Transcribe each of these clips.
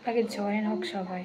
আগে জয়েন হোক সবাই।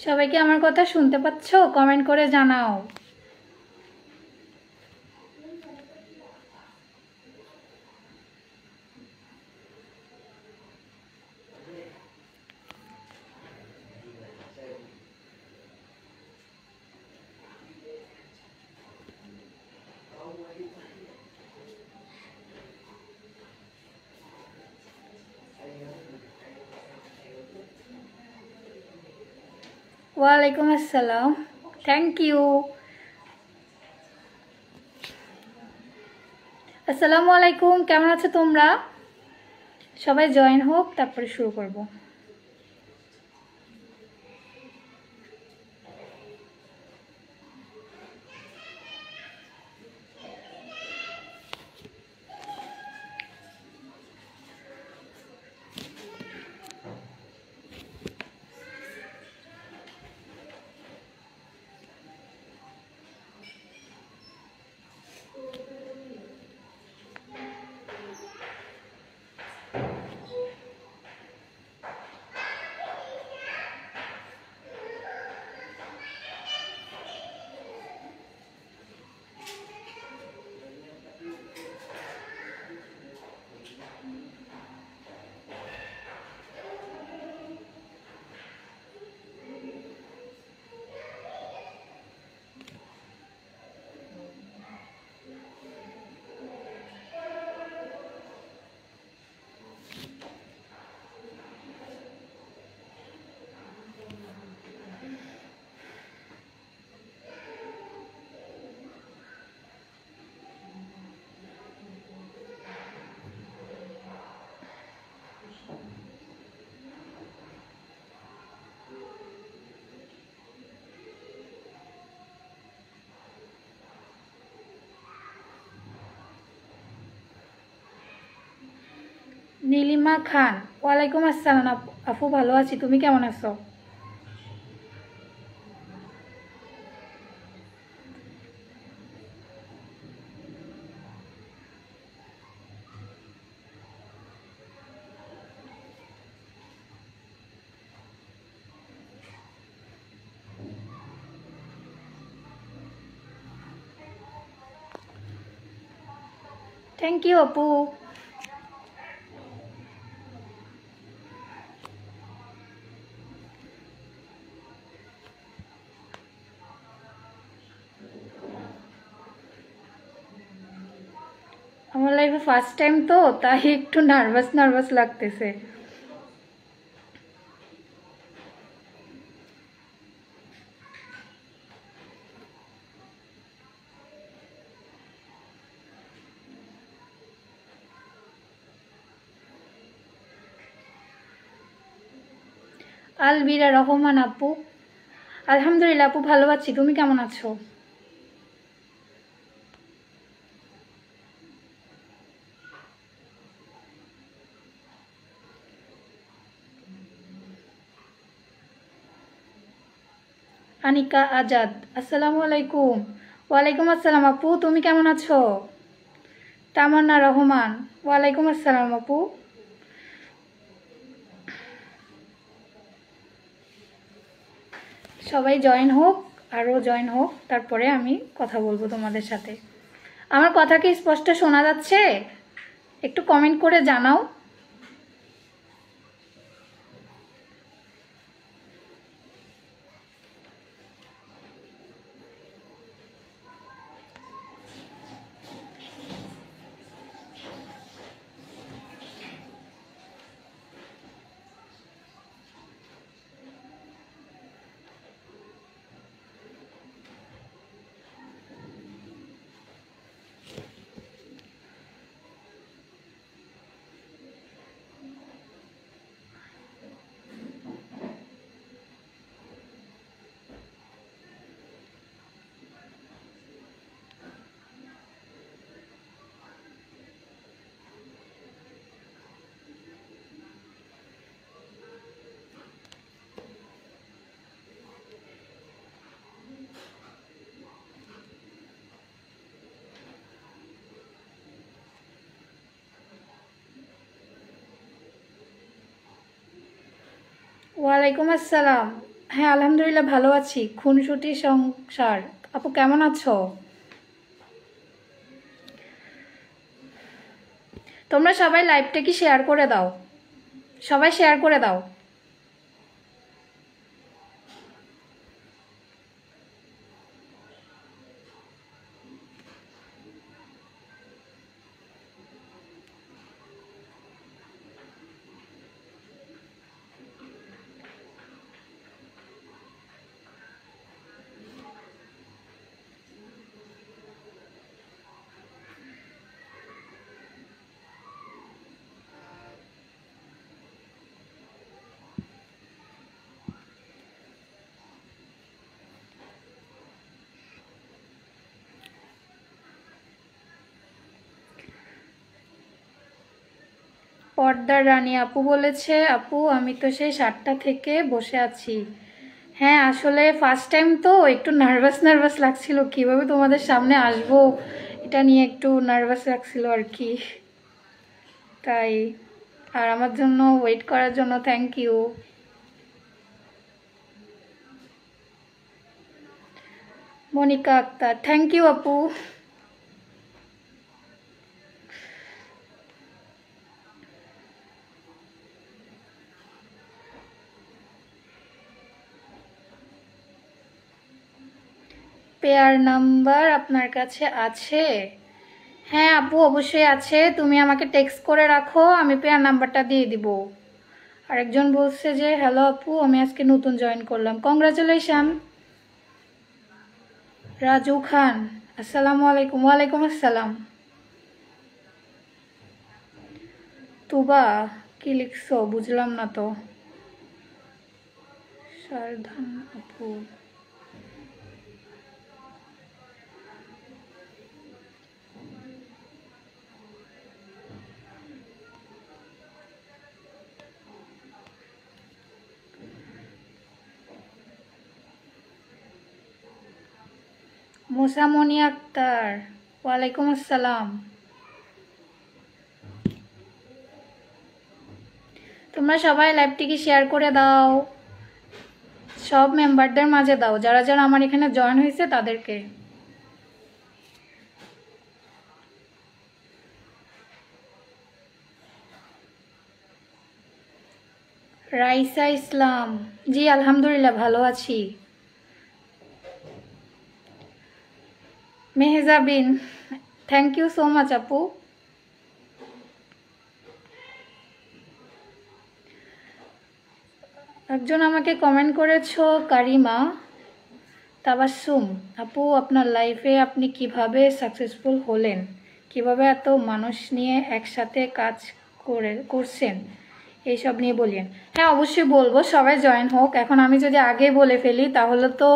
সবাই কি আমার কথা শুনতে পাচ্ছ? কমেন্ট করে জানাও। ওয়ালাইকুম আসসালাম, থ্যাংক ইউ। আসসালামু আলাইকুম, কেমন আছো তোমরা? সবাই জয়েন হোক, তারপরে শুরু করব। নীলিমা খান, ওয়ালাইকুম আসসালাম আপু, ভালো আছি, তুমি কেমন আছো? থ্যাংক ইউ আপু। আমার লাইফে ফার্স্ট টাইম তো, তাই একটু নার্ভাস নার্ভাস লাগতেছে। আলবিরা রহমান আপু, আলহামদুলিল্লাহ আপু, ভালো আছি, তুমি কেমন আছো? আনিকা আজাদ, আসসালামু আলাইকুম। ওয়ালাইকুম আসসালাম আপু, তুমি কেমন আছো? তামান্না রহমান, ওয়ালাইকুম আসসালাম আপু। সবাই জয়েন হোক, আরও জয়েন হোক, তারপরে আমি কথা বলবো তোমাদের সাথে। আমার কথা কি স্পষ্ট শোনা যাচ্ছে? একটু কমেন্ট করে জানাও। ওয়ালাইকুম আসসালাম। হ্যাঁ আলহামদুলিল্লাহ ভালো আছি। খুনসুটি সংসার আপু কেমন আছো? তোমরা সবাই লাইভটা কি শেয়ার করে দাও, সবাই শেয়ার করে দাও। পর্দার রানী আপু বলেছে, আপু আমি তো সেই 7টা থেকে বসে আছি। হ্যাঁ আসলে ফার্স্ট টাইম তো একটু নার্ভাস নার্ভাস লাগছিল, কিভাবে তোমাদের সামনে আসবো এটা নিয়ে একটু নার্ভাস লাগছিল আর কি, তাই। আর আমার জন্য ওয়েট করার জন্য thank you. Monika Akter, thank you আপু। পেয়ার নাম্বার আপনার কাছে আছে? হ্যাঁ আপু অবশ্যই আছে, তুমি আমাকে টেক্সট করে রাখো, আমি পেয়ার নাম্বারটা দিয়ে দিব। আরেকজন বলছে যে হ্যালো আপু আমি আজকে নতুন জয়েন করলাম, কংগ্রাচুলেশন। রাজু খান, আসসালামু আলাইকুম। ওয়ালাইকুম আসসালাম। তুবা, কি লিখছো বুঝলাম না তো। সারধান আপু, মোসামনি আক্তার, ওয়ালাইকুম আসসালাম। তোমরা সবাই লাইভটিকে শেয়ার করে দাও, সব মেম্বারদের মাঝে দাও, যারা যারা আমার এখানে জয়েন হয়েছে তাদেরকে। রাইসা ইসলাম, জি আলহামদুলিল্লাহ ভালো আছি। Mehjabin, thank you so much আপু। একজন আমাকে কমেন্ট করেছো, কারিমা তাবাসসুম, আপু আপনার লাইফে আপনি কিভাবে সাকসেসফুল হলেন, কিভাবে এত মানুষ নিয়ে একসাথে কাজ করছেন, এইসব নিয়ে বলিয়েন। হ্যাঁ অবশ্যই বলবো, সবাই জয়েন হোক। এখন আমি যদি আগে বলে ফেলি তাহলে তো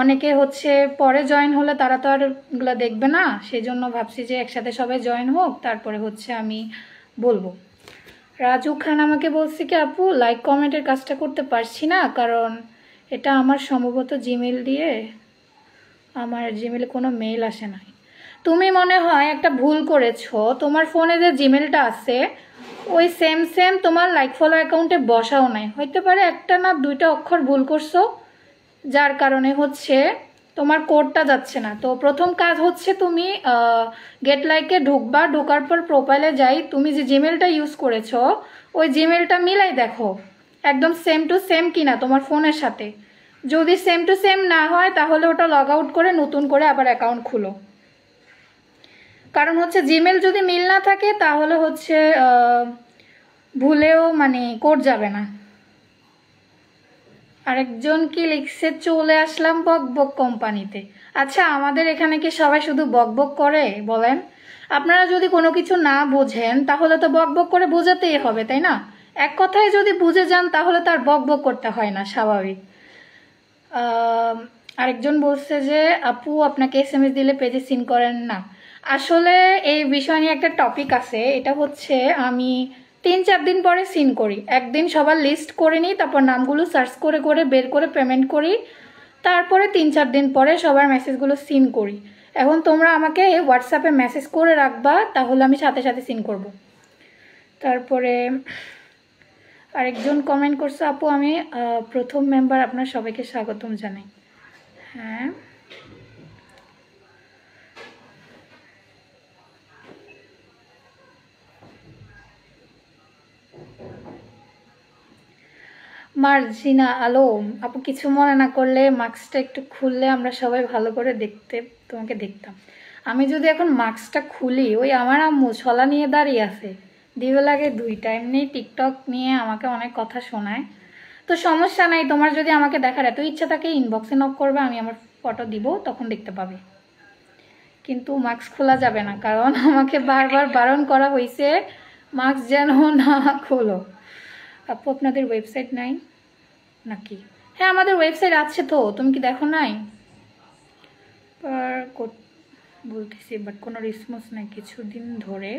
অনেকে হচ্ছে পরে জয়েন হলে তারা তো আর এগুলো দেখবে না, সেই জন্য ভাবছি যে একসাথে সবাই জয়েন হোক, তারপরে হচ্ছে আমি বলবো। রাজু খান আমাকে বলছে কি আপু লাইক কমেন্টের কাজটা করতে পারছি না, কারণ এটা আমার সম্ভবত জিমেল দিয়ে, আমার জিমেলে কোনো মেইল আসে নাই। তুমি মনে হয় একটা ভুল করেছো, তোমার ফোনে যে জিমেলটা আছে ওই সেম সেম তোমার লাইক ফলো অ্যাকাউন্টে বসাও নাই, হইতে পারে একটা না দুইটা অক্ষর ভুল করছো, যার কারণে হচ্ছে তোমার কোডটা যাচ্ছে না। তো প্রথম কাজ হচ্ছে তুমি গেট লাইকে ঢুকবা, ঢোকার পর প্রোফাইলে যাই, তুমি যে জিমেলটা ইউজ করেছো ওই জিমেলটা মিলাই দেখো একদম সেম টু সেম কিনা তোমার ফোনের সাথে। যদি সেম টু সেম না হয় তাহলে ওটা লগ আউট করে নতুন করে আবার অ্যাকাউন্ট খুলো। কারণ হচ্ছে জিমেল যদি মিল না থাকে তাহলে হচ্ছে ভুলেও মানে কোড যাবে না। আরেকজন কি লিখছে চলে আসলাম বকবক কোম্পানিতে। আচ্ছা, আমাদের এখানে কি সবাই শুধু বকবক করে বলেন? আপনারা যদি কোনো কিছু না বোঝেন তাহলে তো বকবক করে বোঝাতেই হবে, তাই না? এক কথায় যদি বুঝে যান তাহলে তার বকবক করতে হয় না, স্বাভাবিক। আরেকজন বলছে যে আপু আপনাকে এসএমএস দিলে পেজে সিন করেন না। আসলে এই বিষয় নিয়ে একটা টপিক আছে, এটা হচ্ছে আমি 3-4 দিন পরে সিন করি। একদিন সবার লিস্ট করে নিই, তারপর নামগুলো সার্চ করে করে বের করে পেমেন্ট করি, তারপরে 3-4 দিন পরে সবার মেসেজগুলো সিন করি। এখন তোমরা আমাকে হোয়াটসঅ্যাপে মেসেজ করে রাখবা, তাহলে আমি সাথে সাথে সিন করব। তারপরে আরেকজন কমেন্ট করছে আপু আমি প্রথম মেম্বার, আপনার সবাইকে স্বাগতম জানাই। হ্যাঁ, মার্জিনা আলম আপু, কিছু মনে না করলে মাস্কটা একটু খুললে আমরা সবাই ভালো করে তোমাকে দেখতাম। আমি যদি এখন মাস্কটা খুলি, ওই আমার আম্মু ছলা নিয়ে দাঁড়িয়ে আছে, দিবে লাগে 2টা, এমনি টিকটক নিয়ে আমাকে অনেক কথা শোনায়। তো সমস্যা নাই, তোমার যদি আমাকে দেখার এত ইচ্ছা থাকে ইনবক্সে নক করবে, আমি আমার ফটো দিব, তখন দেখতে পাবে। কিন্তু মাস্ক খোলা যাবে না, কারণ আমাকে বারবার বারণ করা হয়েছে মাস্ক যেন না খোলো। আপু আপনাদের ওয়েবসাইট নাই নাকি? হ্যাঁ, আমাদের ওয়েবসাইট আছে তো, তুমি কি দেখো নাই? বলতেছি বাট কোনো রেসপন্স নাই কিছুদিন ধরে।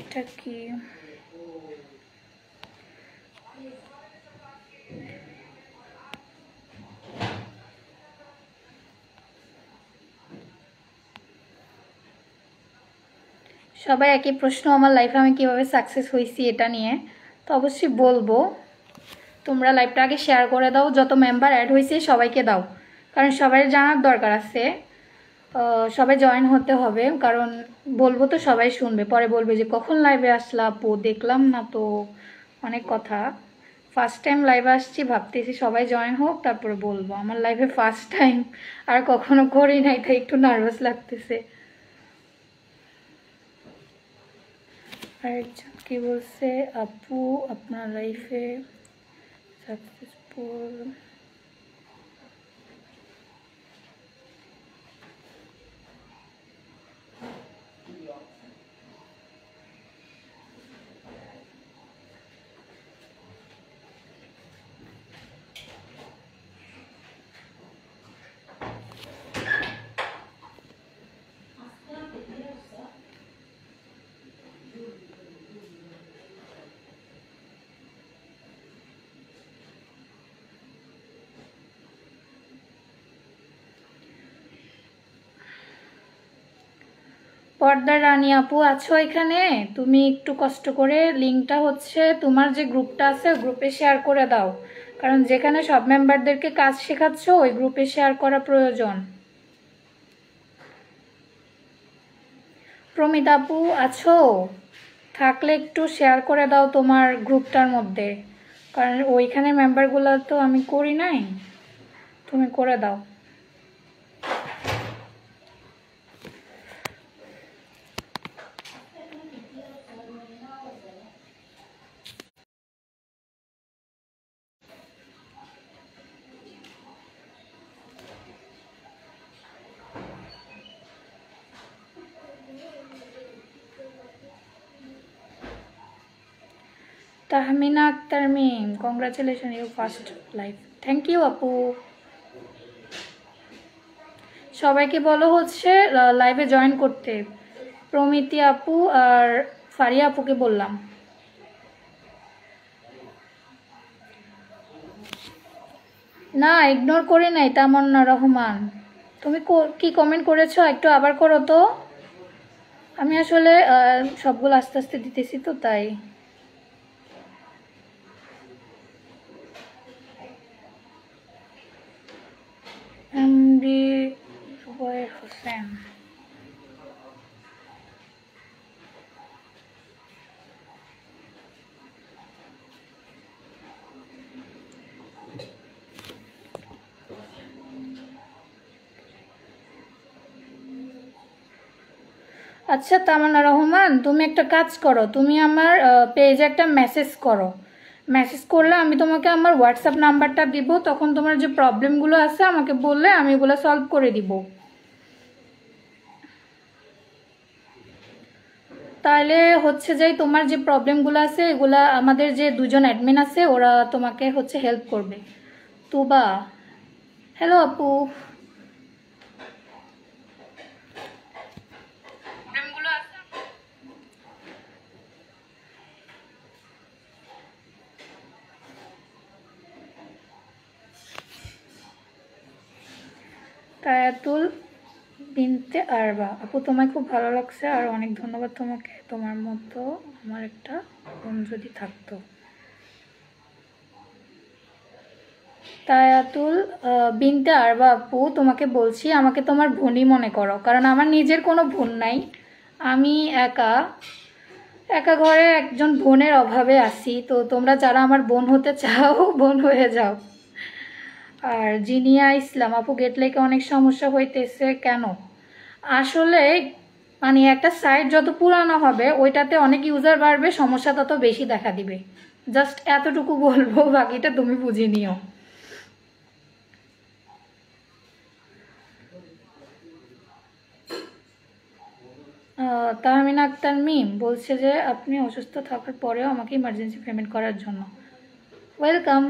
এটা কি সবাই একই প্রশ্ন, আমার লাইফে আমি কিভাবে সাকসেস হয়েছি এটা নিয়ে, তো অবশ্যই বলবো। তোমরা লাইভটা আগে শেয়ার করে দাও, যত মেম্বার অ্যাড হয়েছে সবাইকে দাও, কারণ সবাই জানার দরকার আছে। সবাই জয়েন হতে হবে, কারণ বলবো তো সবাই শুনবে, পরে বলবে যে কখন লাইভে আসলা আপু, দেখলাম না তো, অনেক কথা। ফার্স্ট টাইম লাইভে আসছি, ভাবতেছি সবাই জয়েন হোক তারপরে বলবো। আমার লাইভে ফার্স্ট টাইম, আর কখনো করি নাই, তাই একটু নার্ভাস লাগতেছে। আরেকজন কি বলছে আপু আপনার লাইফে সাকসেসফুল, পর্দার রানী আপু আছো এখানে? তুমি একটু কষ্ট করে লিঙ্কটা হচ্ছে তোমার যে গ্রুপটা আছে গ্রুপে শেয়ার করে দাও, কারণ যেখানে সব মেম্বারদেরকে কাজ শেখাচ্ছ ওই গ্রুপে শেয়ার করা প্রয়োজন। প্রমিতা আপু আছো? থাকলে একটু শেয়ার করে দাও তোমার গ্রুপটার মধ্যে, কারণ ওইখানে মেম্বারগুলো তো আমি করি নাই, তুমি করে দাও। Tahmina Akter Mim, congratulation you first life. Thank you আপু। সবাইকে বলো হচ্ছে লাইভে জয়েন করতে। প্রমিতি আপু আর ফারিয়া আপুকে বললাম। না, ইগনোর করি নাই তামান্না রহমান। তুমি কি কমেন্ট করেছো একটু আবার করো তো। আমি আসলে সবগুলো আস্তে আস্তে দিতেছি তো তাই। এমডি জুবায়ের হোসেন। আচ্ছা তামান্না রহমান, তুমি একটা কাজ করো, তুমি আমার পেজে একটা মেসেজ করো। মেসেজ করলে আমি তোমাকে আমার হোয়াটসঅ্যাপ নাম্বারটা দিব, তখন তোমার যে প্রবলেমগুলো আছে আমাকে বললে আমি এগুলো সলভ করে দিব। তাহলে হচ্ছে যে তোমার যে প্রবলেমগুলো আছে এগুলা আমাদের যে দুজন অ্যাডমিন আছে ওরা তোমাকে হচ্ছে হেল্প করবে। তুবা, হ্যালো আপু। তায়াতুল বিনতে আরবা, আপু তোমায় খুব ভালো লাগছে আর অনেক ধন্যবাদ তোমাকে। তোমার মতো আমার একটা বোন যদি থাকতো। তায়াতুল বিনতে আরবা আপু, তোমাকে বলছি আমাকে তোমার বোনই মনে করো, কারণ আমার নিজের কোনো বোন নাই। আমি একা একা ঘরে একজন বোনের অভাবে আছি। তো তোমরা যারা আমার বোন হতে চাও বোন হয়ে যাও। আর জিনিয়া ইসলাম আপু, গেটলেকে অনেক সমস্যা হইতেছে কেন? আসলে মানে একটা সাইট যত পুরানো হবে ওইটাতে অনেক ইউজার বাড়বে, সমস্যা তত বেশি দেখা দিবে। জাস্ট এতটুকু বলবো, বাকিটা তুমি বুঝে নিও। তাহমিনা আক্তার মিম বলছে যে আপনি অসুস্থ থাকার পরেও আমাকে ইমার্জেন্সি পেমেন্ট করার জন্য। ওয়েলকাম।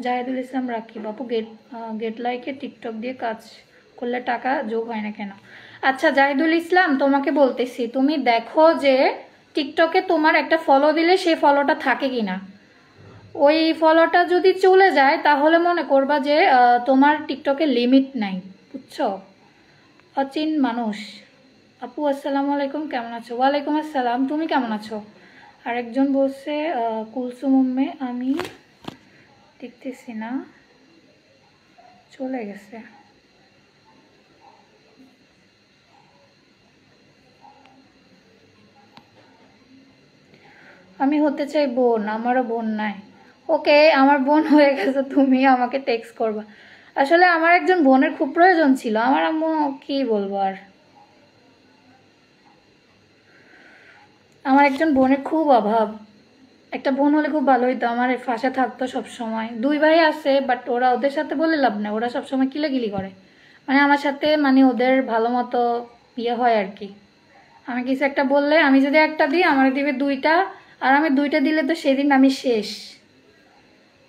জাহেদুল ইসলাম রাকিব আপু, গেট লাইকে টিকটক দিয়ে কাজ করলে টাকা যোগ হয় না কেন? আচ্ছা জাহিদুল ইসলাম, তোমাকে বলতেছি তুমি দেখো যে টিকটকে তোমার একটা ফলো দিলে সেই ফলোটা থাকে কিনা। ওই ফলোটা যদি চলে যায় তাহলে মনে করবা যে তোমার টিকটকে লিমিট নাই, বুঝছো? অচিন মানুষ আপু, আসসালামু আলাইকুম, কেমন আছো? ওয়ালাইকুম আসসালাম, তুমি কেমন আছো? আরেকজন বলছে কুলসুম উম্মে, আমি দেখতেছি না, চলে গেছে। আমি হতে চাই বোন, আমারও বোন নাই। ওকে, আমার বোন হয়ে গেছে, তুমি আমাকে টেক্সট করবা। আসলে আমার একজন বোনের খুব প্রয়োজন ছিল, আমার আম্মু কি বলবো আর, আমার একজন বোনের খুব অভাব। একটা বোন হলে খুব ভালো হইতো, আমার পাশে থাকতো সব সময়। দুই ভাই আছে বাট ওরা, ওদের সাথে বলে লাভ নেই, ওরা সবসময় কিলাকিলি করে। মানে আমার সাথে মানে ওদের ভালো মতো ইয়ে হয় আর কি। আমি কিছু একটা বললে, আমি যদি একটা দিই আমার দিবে দুইটা, আর আমি দুইটা দিলে তো সেদিন আমি শেষ।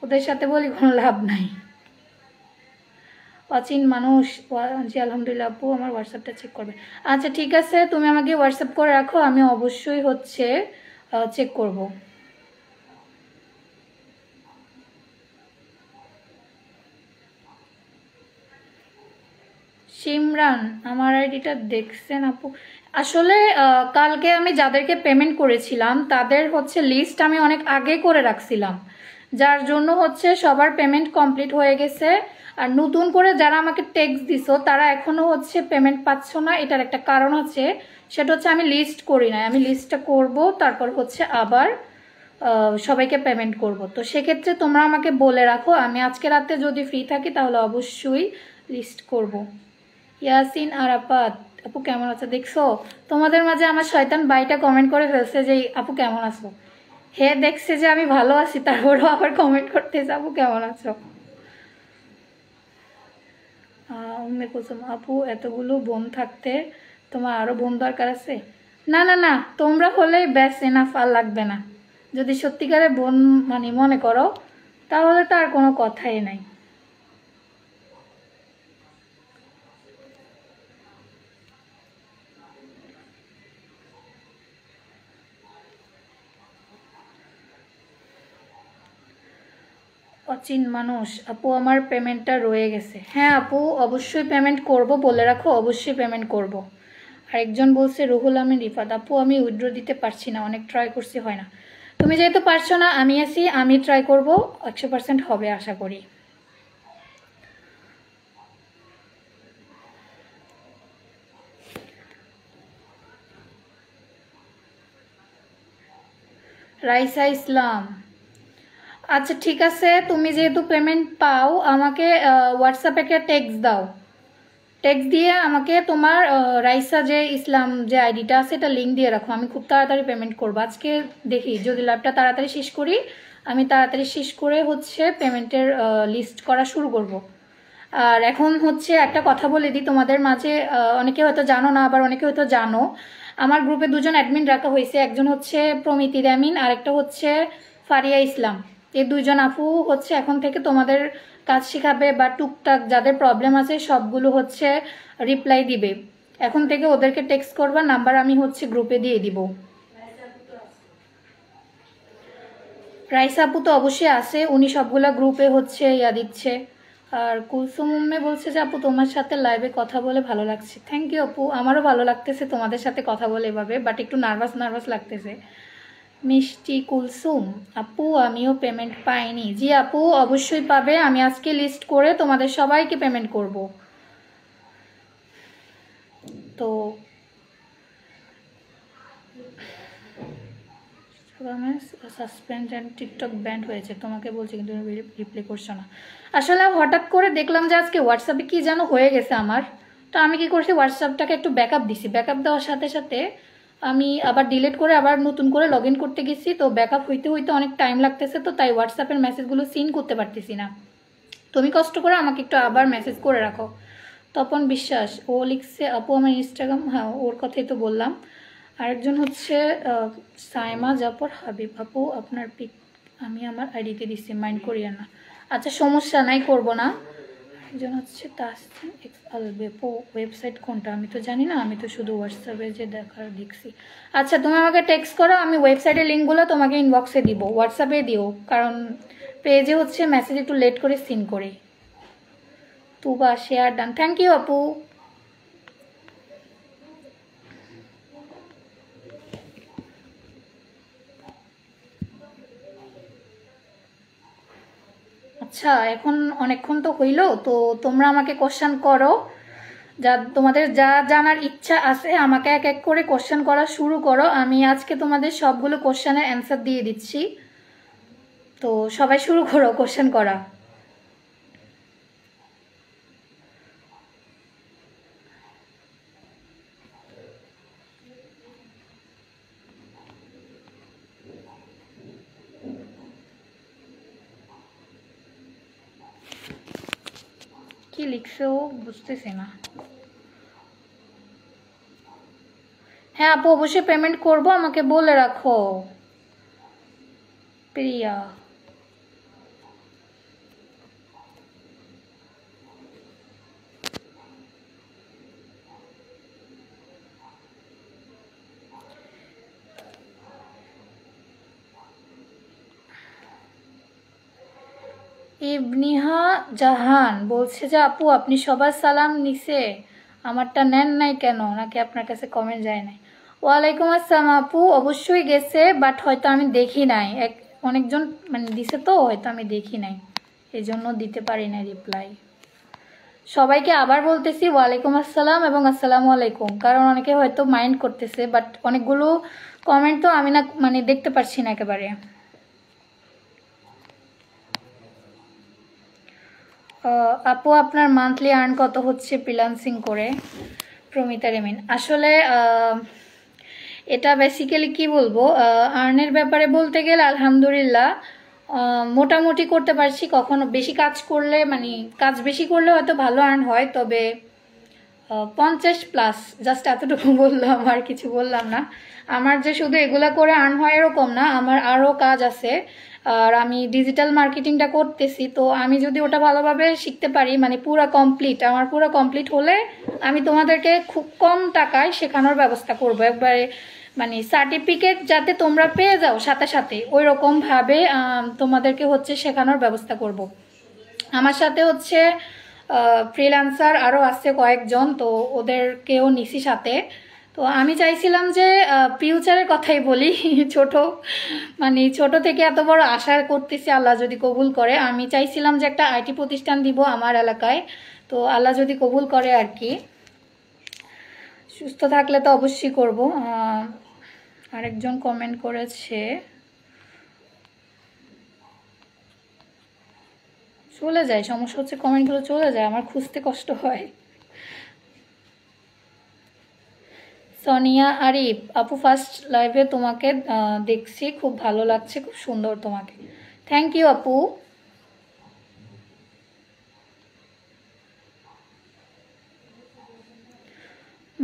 ওদের সাথে বলি কোনো লাভ নাই। অচিন মানুষ, জি আলহামদুলিল্লাহ আপু, আমার হোয়াটসঅ্যাপটা চেক করবে। আচ্ছা ঠিক আছে, তুমি আমাকে হোয়াটসঅ্যাপ করে রাখো, আমি অবশ্যই হচ্ছে চেক করব। সিমরান, আমার আইডিটা দেখছেন আপু? আসলে কালকে আমি যাদেরকে পেমেন্ট করেছিলাম তাদের হচ্ছে লিস্ট আমি অনেক আগে করে রাখছিলাম, যার জন্য হচ্ছে সবার পেমেন্ট কমপ্লিট হয়ে গেছে। আর নতুন করে যারা আমাকে টেক্সট দিছো তারা এখনো হচ্ছে পেমেন্ট পাচ্ছ না, এটার একটা কারণ আছে। সেটা হচ্ছে আমি লিস্ট করি না, আমি লিস্টটা করব তারপর হচ্ছে আবার সবাইকে পেমেন্ট করব। তো সেক্ষেত্রে তোমরা আমাকে বলে রাখো, আমি আজকে রাতে যদি ফ্রি থাকি তাহলে অবশ্যই লিস্ট করব। ইয়াসিন আরাফাত আপু, কেমন আছো? দেখছো তোমাদের মাঝে আমার শয়তান ভাইটা কমেন্ট করে ফেলছে যে আপু কেমন আছো। হে দেখছে যে আমি ভালো আছি, তারপরও আবার কমেন্ট করতেছে আপু কেমন আছো। উম্মে কুলসুম আপু, এতগুলো বোন থাকতে তোমার আরো বোন দরকার আছে? না না না, তোমরা হলেই ব্যাস এনাফ, আর লাগবে না। যদি সত্যিকারে বোন মানে মনে করো তাহলে তো আর কোনো কথাই নাই। অচিন মানুষ। আপু আমার পেমেন্টটা রয়ে গেছে। হ্যাঁ আপু, অবশ্যই পেমেন্ট করব, বলে রাখো, অবশ্যই পেমেন্ট করব। আরেকজন বলছে রুহুল আমিন রিফাত, আপু আমি উইথড্র দিতে পারছি না, অনেক ট্রাই করছি, হয় না। তুমি যেহেতু পারছো না, আমি আছি, আমি ট্রাই করব, 100% হবে আশা করি। রাইসা ইসলাম, আচ্ছা ঠিক আছে, তুমি যেহেতু পেমেন্ট পাও আমাকে হোয়াটসঅ্যাপে একটা টেক্সট দাও, টেক্সট দিয়ে আমাকে তোমার রাইসা যে ইসলাম যে আইডিটা আছে এটা লিঙ্ক দিয়ে রাখো, আমি খুব তাড়াতাড়ি পেমেন্ট করবো আজকে। দেখি যদি লাইভটা তাড়াতাড়ি শেষ করি, আমি তাড়াতাড়ি শেষ করে হচ্ছে পেমেন্টের লিস্ট করা শুরু করব। আর এখন হচ্ছে একটা কথা বলে দিই তোমাদের মাঝে, অনেকে হয়তো জানো না, আবার অনেকে হয়তো জানো, আমার গ্রুপে দুজন অ্যাডমিন রাখা হয়েছে, একজন হচ্ছে প্রমিতি অ্যাডমিন, আরেকটা হচ্ছে ফারিয়া ইসলাম। এই দুইজন আপু হচ্ছে এখন থেকে তোমাদের কাজ শেখাবে বা টুকটাক যাদের প্রবলেম আছে সবগুলো হচ্ছে রিপ্লাই দিবে। এখন থেকে ওদেরকে টেক্সট করবা, নাম্বার আমি হচ্ছে গ্রুপে দিয়ে দিব। রাইসা আপু তো অবশ্যই আছে, উনি সবগুলা গ্রুপে হচ্ছে ইয়া দিচ্ছে। আর কুলসুম উম্মে বলছে যে আপু তোমার সাথে লাইভে কথা বলে ভালো লাগছে। থ্যাংক ইউ আপু, আমারও ভালো লাগতেছে তোমাদের সাথে কথা বলে এভাবে, বাট একটু নার্ভাস নার্ভাস লাগতেছে। মিষ্টি কুলসুম আপু আমিও পেমেন্ট পাইনি। জি আপু অবশ্যই পাবে, আমি আজকে লিস্ট করে তোমাদের সবাইকে পেমেন্ট করব। তো সাসপেন্ড অ্যান্ড টিকটক ব্যান্ড হয়েছে, তোমাকে বলছি কিন্তু তুমি রিপ্লাই করছো না। আসলে হঠাৎ করে দেখলাম যে আজকে হোয়াটসঅ্যাপে কি যেন হয়ে গেছে আমার, তো আমি কি করছি হোয়াটসঅ্যাপটাকে একটু ব্যাকআপ দিছি, ব্যাকআপ দেওয়ার সাথে সাথে আমি আবার ডিলিট করে আবার নতুন করে লগ ইন করতে গেছি, তো ব্যাকআপ হইতে হইতে অনেক টাইম লাগতেছে, তো তাই হোয়াটসঅ্যাপের মেসেজগুলো সিন করতে পারতেছি না। তুমি কষ্ট করে আমাকে একটু আবার মেসেজ করে রাখো। তপন বিশ্বাস ও লিখছে আপু আমার ইনস্টাগ্রাম, হ্যাঁ ওর কথাই তো বললাম। আরেকজন হচ্ছে সাইমা জাফর হাবিব, আপু আপনার পিক আমি আমার আইডিতে দিচ্ছি, মাইন্ড করিয়া না। আচ্ছা সমস্যা নাই, করব না। একজন হচ্ছে তাসনিম এক্স আলবেপো, ওয়েবসাইট কোনটা আমি তো জানি না, আমি তো শুধু হোয়াটসঅ্যাপে যে দেখছি। আচ্ছা তুমি আমাকে টেক্সট করো, আমি ওয়েবসাইটের লিঙ্কগুলো তোমাকে ইনবক্সে দিব, হোয়াটসঅ্যাপে দিও, কারণ পেজে হচ্ছে মেসেজ একটু লেট করে সিন করি। তুবা শেয়ার ডান, থ্যাংক ইউ আপু। আচ্ছা এখন অনেকক্ষণ তো হইলো, তো তোমরা আমাকে কোশ্চেন করো, যা তোমাদের যা জানার ইচ্ছা আছে আমাকে এক এক করে কোশ্চেন করা শুরু করো, আমি আজকে তোমাদের সবগুলো কোশ্চেনের অ্যান্সার দিয়ে দিচ্ছি। তো সবাই শুরু করো কোশ্চেন করা। কি লিখছে ও বুঝতেছি না। হ্যাঁ আপু অবশ্যই পেমেন্ট করব, আমাকে বলে রাখো। প্রিয়া ইবনিহা জাহান বলছে যে আপু আপনি সবার সালাম নিছে, আমারটা নেন নাই কেন, নাকি আপনার কাছে কমেন্ট যায় নাই? ওয়ালাইকুম আসসালাম আপু, অবশ্যই গেছে, বাট হয়তো আমি দেখি নাই, অনেকজন মানে দিছে তো হয়তো আমি দেখি নাই, এই জন্য দিতে পারি না রিপ্লাই। সবাইকে আবার বলতেছি ওয়ালাইকুম আসসালাম এবং আসসালামু আলাইকুম, কারণ অনেকে হয়তো মাইন্ড করতেছে, বাট অনেকগুলো কমেন্ট তো আমি না মানে দেখতে পারছি না একেবারে। আপু আপনার মান্থলি আর্ন কত হচ্ছে ফ্রিল্যান্সিং করে? প্রমিতা রেমিন আসলে এটা বেসিক্যালি কি বলবো, আর্নের ব্যাপারে বলতে গেলে আলহামদুলিল্লাহ মোটামুটি করতে পারছি। কখনো বেশি কাজ করলে মানে কাজ বেশি করলে হয়তো ভালো আর্ন হয়, তবে 50+, জাস্ট এতটুকু বললাম, আর কিছু বললাম না। আমার যে শুধু এগুলা করে আর্ন হয় এরকম না, আমার আরও কাজ আছে। আর আমি ডিজিটাল মার্কেটিংটা করতেছি, তো আমি যদি ওটা ভালোভাবে শিখতে পারি মানে আমার পুরো কমপ্লিট হলে আমি তোমাদেরকে খুব কম টাকায় শেখানোর ব্যবস্থা করব, একবারে মানে সার্টিফিকেট যাতে তোমরা পেয়ে যাও সাথে সাথে, ওই রকমভাবে তোমাদেরকে হচ্ছে শেখানোর ব্যবস্থা করব। আমার সাথে হচ্ছে ফ্রিল্যান্সার আরও আছে কয়েকজন, তো ওদেরকেও নিছি সাথে। তো আমি চাইছিলাম যে ফিউচারের কথাই বলি, ছোট থেকে এত বড় আশা করতেছি, আল্লাহ যদি কবুল করে। আমি চাইছিলাম যে একটা আইটি প্রতিষ্ঠান দিব আমার এলাকায়, তো আল্লাহ যদি কবুল করে আর কি। সুস্থ থাকলে তো অবশ্যই করব। আরেকজন কমেন্ট করেছে, চলে যায়, সমস্যা হচ্ছে কমেন্টগুলো চলে যায়, আমার খুঁজতে কষ্ট হয়। সোনিয়া আরিফ আপু, ফার্স্ট লাইভে তোমাকে দেখছি, খুব ভালো লাগছে, খুব সুন্দর তোমাকে। থ্যাংক ইউ আপু।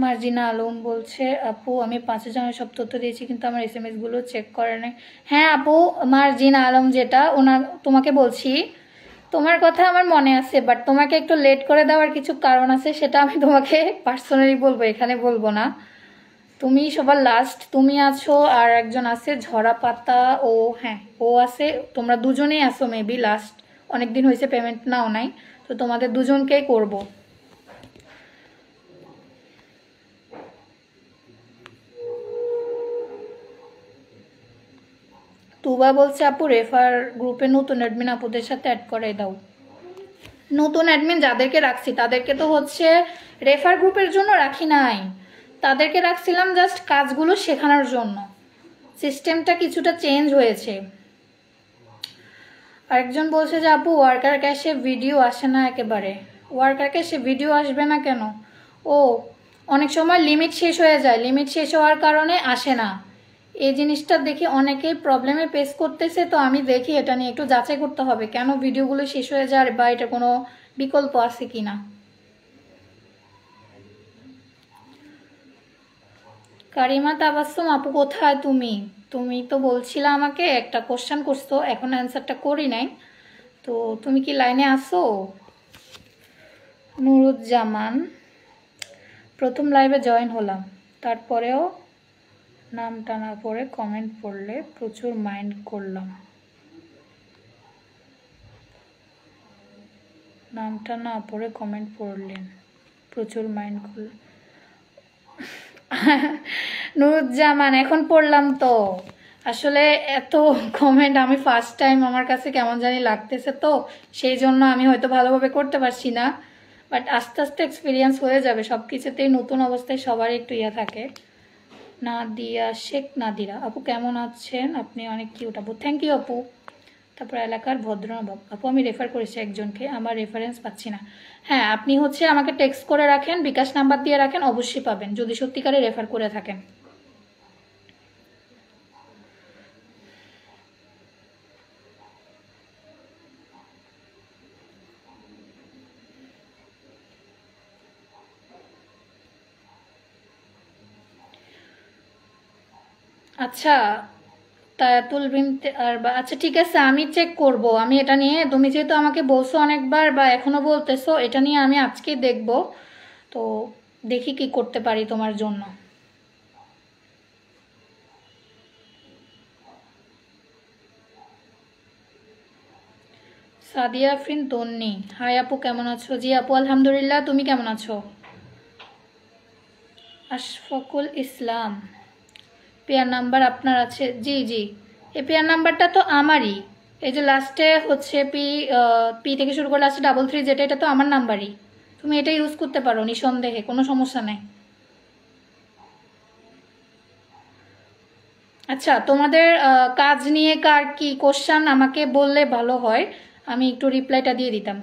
মার্জিনা আলম বলছে, আপু আমি 5 জনের সব তথ্য দিয়েছি কিন্তু আমার SMS গুলো চেক করে নাই। হ্যাঁ আপু, মার্জিনা আলম যেটা, তোমাকে বলছি, তোমার কথা আমার মনে আছে, বাট তোমাকে একটু লেট করে দেওয়ার কিছু কারণ আছে, সেটা আমি তোমাকে পার্সোনালি বলবো, এখানে বলবো না। তুমি সবার লাস্ট, তুমি আছো, আর একজন আছে ঝরা পাতা, ও হ্যাঁ ও আছে, তোমরা দুজনেই আছো মেবি লাস্ট। অনেকদিন হয়েছে পেমেন্ট নাও নাই, তো তোমাদের দুজনকেই করব। তুবা বলছে, আপু রেফার গ্রুপে নতুন অ্যাডমিন আপুদের সাথে অ্যাড করাই দাও। নতুন অ্যাডমিন যাদেরকে রাখছি তাদেরকে তো হচ্ছে রেফার গ্রুপের জন্য রাখি নাই, তাদেরকে রাখছিলাম জাস্ট কাজগুলো শেখানোর জন্য। সিস্টেমটা কিছুটা চেঞ্জ হয়েছে। আরেকজন বলছে যে আপু ওয়ার্কার ক্যাশে ভিডিও আসে না একেবারে। ওয়ার্কার ক্যাশে ভিডিও আসবে না কেন? ও, অনেক সময় লিমিট শেষ হয়ে যায়, লিমিট শেষ হওয়ার কারণে আসে না। এই জিনিসটা দেখি অনেকেই প্রবলেমে ফেস করতেছে, তো আমি দেখি এটা নিয়ে একটু যাচাই করতে হবে কেন ভিডিওগুলো শেষ হয়ে যায়, বা এটা কোনো বিকল্প আছে কিনা। কারিমা তাবাসসুম আপু, কোথায় তুমি? তুমি তো বলছিলে আমাকে একটা কোশ্চেন করছো, এখন অ্যান্সারটা করি নাই, তো তুমি কি লাইনে আসো? নুরুজ্জামান, প্রথম লাইভে জয়েন হলাম, তারপরেও নাম টানার পরে কমেন্ট পড়লে প্রচুর মাইন্ড করলাম। নামটা না পড়ে কমেন্ট পড়লেন, প্রচুর মাইন্ড করলেন। নুরুজ্জামান, এখন পড়লাম তো। আসলে এত কমেন্ট আমি ফার্স্ট টাইম, আমার কাছে কেমন জানি লাগতেছে, তো সেই জন্য আমি হয়তো ভালোভাবে করতে পারছি না, বাট আস্তে আস্তে এক্সপিরিয়েন্স হয়ে যাবে। সব কিছুতেই নতুন অবস্থায় সবারই একটু থাকে। নাদিয়া শেখ, নাদিরা আপু কেমন আছেন? আপনি অনেক কিউট আপু। থ্যাংক ইউ আপু। তারপর এলাকার ভদ্রনবাব আপু, আমি রেফার করেছি একজনকে, আমার রেফারেন্স পাচ্ছি না। হ্যাঁ, আপনি হচ্ছে আমাকে টেক্সট করে রাখেন, বিকাশ নাম্বার দিয়ে রাখেন, অবশ্যই পাবেন যদি সত্যিকারে রেফার করে থাকেন। আচ্ছা, তায়াতুল বিনতে আরবা, আচ্ছা ঠিক আছে, আমি চেক করব। আমি এটা নিয়ে, তুমি যেহেতু আমাকে বলছো অনেকবার বা এখনো বলতেছো, এটা নিয়ে আমি আজকে দেখব, তো দেখি কি করতে পারি তোমার জন্য। সাদিয়া আফরিন তন্নি, হাই আপু কেমন আছো? জি আপু আলহামদুলিল্লাহ, তুমি কেমন আছো? আশফাকুল ইসলাম, পেয়ার নাম্বার আপনার আছে? জি জি, এই পেয়ার নাম্বারটা তো আমারই, এই যে লাস্টে হচ্ছে পি, পি থেকে শুরু করে লাস্টে 33 যেটা, এটা তো আমার নাম্বারই। তুমি এটা ইউজ করতে পারো নিঃসন্দেহে, কোনো সমস্যা নেই। আচ্ছা, তোমাদের কাজ নিয়ে কার কি কোশ্চেন আমাকে বললে ভালো হয়, আমি একটু রিপ্লাইটা দিয়ে দিতাম।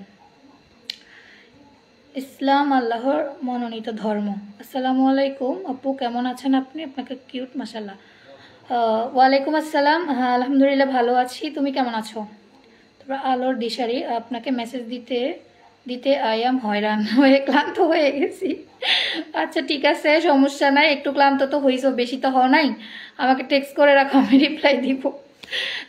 ইসলাম আল্লাহর মনোনীত ধর্ম। আসসালামু আলাইকুম আপু, কেমন আছেন আপনি? আপনাকে কিউট মাশাল্লাহ। ওয়ালাইকুম আসসালাম, হ্যাঁ আলহামদুলিল্লাহ ভালো আছি, তুমি কেমন আছো? তারপর আলোর দিশারি, আপনাকে মেসেজ দিতে দিতে আই এম হয়রান হয়ে ক্লান্ত হয়ে গেছি। আচ্ছা ঠিক আছে, সমস্যা নাই, একটু ক্লান্ত তো হয়েছো, বেশি তো হও নাই। আমাকে টেক্সট করে রাখো, আমি রিপ্লাই দিব।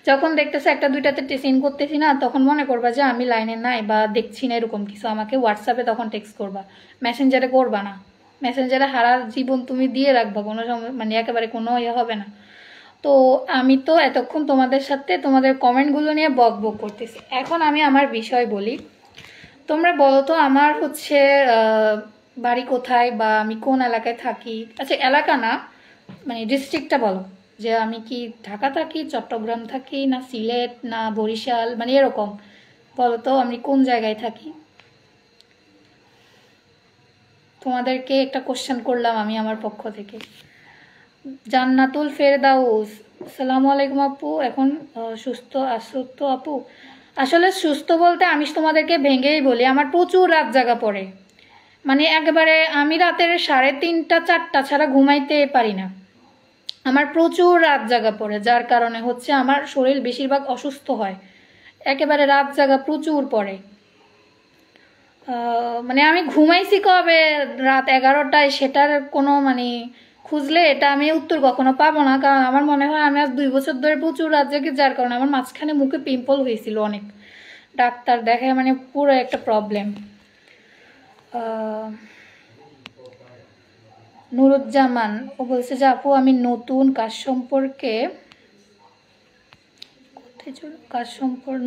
যখন দেখতেছে একটা দুইটাতে সিন করতেছি না, তখন মনে করবা যে আমি লাইনে নাই বা দেখছি না, এরকম কিছু আমাকে হোয়াটসঅ্যাপে তখন টেক্সট করবা, মেসেঞ্জারে করবা না। মেসেঞ্জারে সারা জীবন তুমি দিয়ে রাখবা, কোনো সময় মানে একেবারে কোনো ইয়ে হবে না। তো আমি তো এতক্ষণ তোমাদের সাথে তোমাদের কমেন্টগুলো নিয়ে বক বক করতেছি, এখন আমি আমার বিষয় বলি। তোমরা বলো তো আমার হচ্ছে বাড়ি কোথায় বা আমি কোন এলাকায় থাকি। আচ্ছা এলাকা না, মানে ডিস্ট্রিক্টটা বলো, যে আমি কি ঢাকা থাকি, চট্টগ্রাম থাকি, না সিলেট, না বরিশাল, মানে এরকম বলো তো আমি কোন জায়গায় থাকি। তোমাদেরকে একটা কোশ্চেন করলাম আমি আমার পক্ষ থেকে। জান্নাতুল ফেরদাউস, আসসালামু আলাইকুম আপু, এখন সুস্থ আছো তো আপু? আসলে সুস্থ বলতে আমি তোমাদেরকে ভেঙেই বলি, আমার প্রচুর রাত জাগা পড়ে, মানে একেবারে আমি রাতের 3:30 4টা ছাড়া ঘুমাইতে পারি না। আমার প্রচুর রাত জাগা পড়ে, যার কারণে হচ্ছে আমার শরীর বেশিরভাগ অসুস্থ হয়, একেবারে রাত জাগা প্রচুর পড়ে। মানে আমি ঘুমাইছি কবে রাত 11টায় সেটার কোনো মানে খুঁজলে এটা আমি উত্তর কখনো পাবো না, কারণ আমার মনে হয় আমি আজ 2 বছর ধরে প্রচুর রাত জাগি, যার কারণে আমার মাঝখানে মুখে পিম্পল হয়েছিল অনেক, ডাক্তার দেখায় মানে পুরো একটা প্রবলেম। নুরুজ্জামান ও বলছে যে আপু আমি নতুন কাজ সম্পর্কে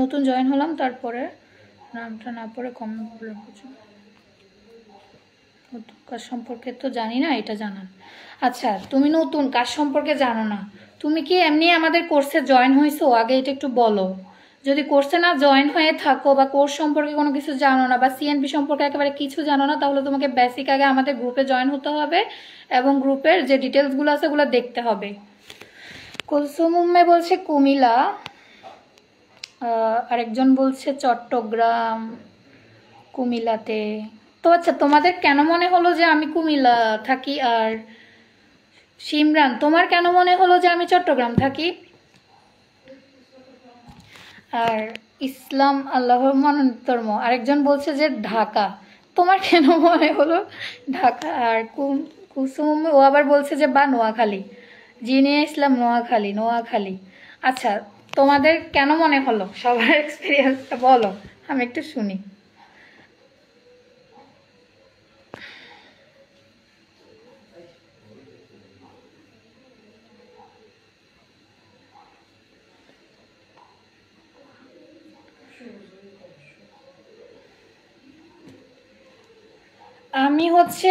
নতুন জয়েন হলাম, তারপরে নামটা না পড়ে কমেন্ট করলাম, নতুন কাজ সম্পর্কে তো জানি না, এটা জানান। আচ্ছা তুমি নতুন কাজ সম্পর্কে জানো না, তুমি কি এমনি আমাদের কোর্সে জয়েন হয়েছো আগে, এটা একটু বলো। যদি কোর্সে না জয়েন হয়ে থাকো বা কোর্স সম্পর্কে কোনো কিছু জানো না বা সিএনপি সম্পর্কে একেবারে কিছু জানো না, তাহলে তোমাকে বেসিক আগে আমাদের গ্রুপে জয়েন হতে হবে এবং গ্রুপের যে ডিটেলসগুলো আছে ওগুলো দেখতে হবে। কুলসুম উম্মে বলছে কুমিল্লা, আরেকজন বলছে চট্টগ্রাম, কুমিল্লাতে। তো আচ্ছা তোমাদের কেন মনে হলো যে আমি কুমিল্লা থাকি? আর সিমরান তোমার কেন মনে হলো যে আমি চট্টগ্রাম থাকি? আর ইসলাম আল্লাহর মনোনীতর্ম আরেকজন বলছে যে ঢাকা, তোমার কেন মনে হলো ঢাকা? আর কুসুম ও আবার বলছে যে বা নোয়াখালী, জিনিয়া ইসলাম নোয়াখালী। আচ্ছা তোমাদের কেন মনে হলো, সবার এক্সপিরিয়েন্সটা বলো, আমি একটু শুনি। আমি হচ্ছে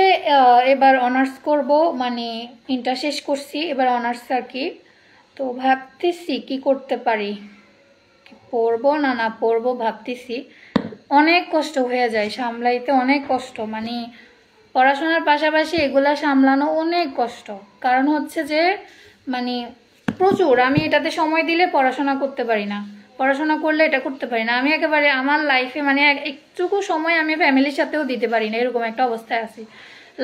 এবার অনার্স করব, মানে ইন্টার শেষ করছি, এবার অনার্স আর কি। তো ভাবতেছি কি করতে পারি, পড়বো না পড়বো ভাবতেছি। অনেক কষ্ট হয়ে যায় সামলাইতে, অনেক কষ্ট, মানে পড়াশোনার পাশাপাশি এগুলা সামলানো অনেক কষ্ট। কারণ হচ্ছে যে মানে প্রচুর, আমি এটাতে সময় দিলে পড়াশোনা করতে পারি না, পড়াশোনা করলে এটা করতে পারি না, আমি একেবারে আমার লাইফে মানে একটুকু সময় আমি ফ্যামিলির সাথেও দিতে পারি না, এরকম একটা অবস্থায় আছি।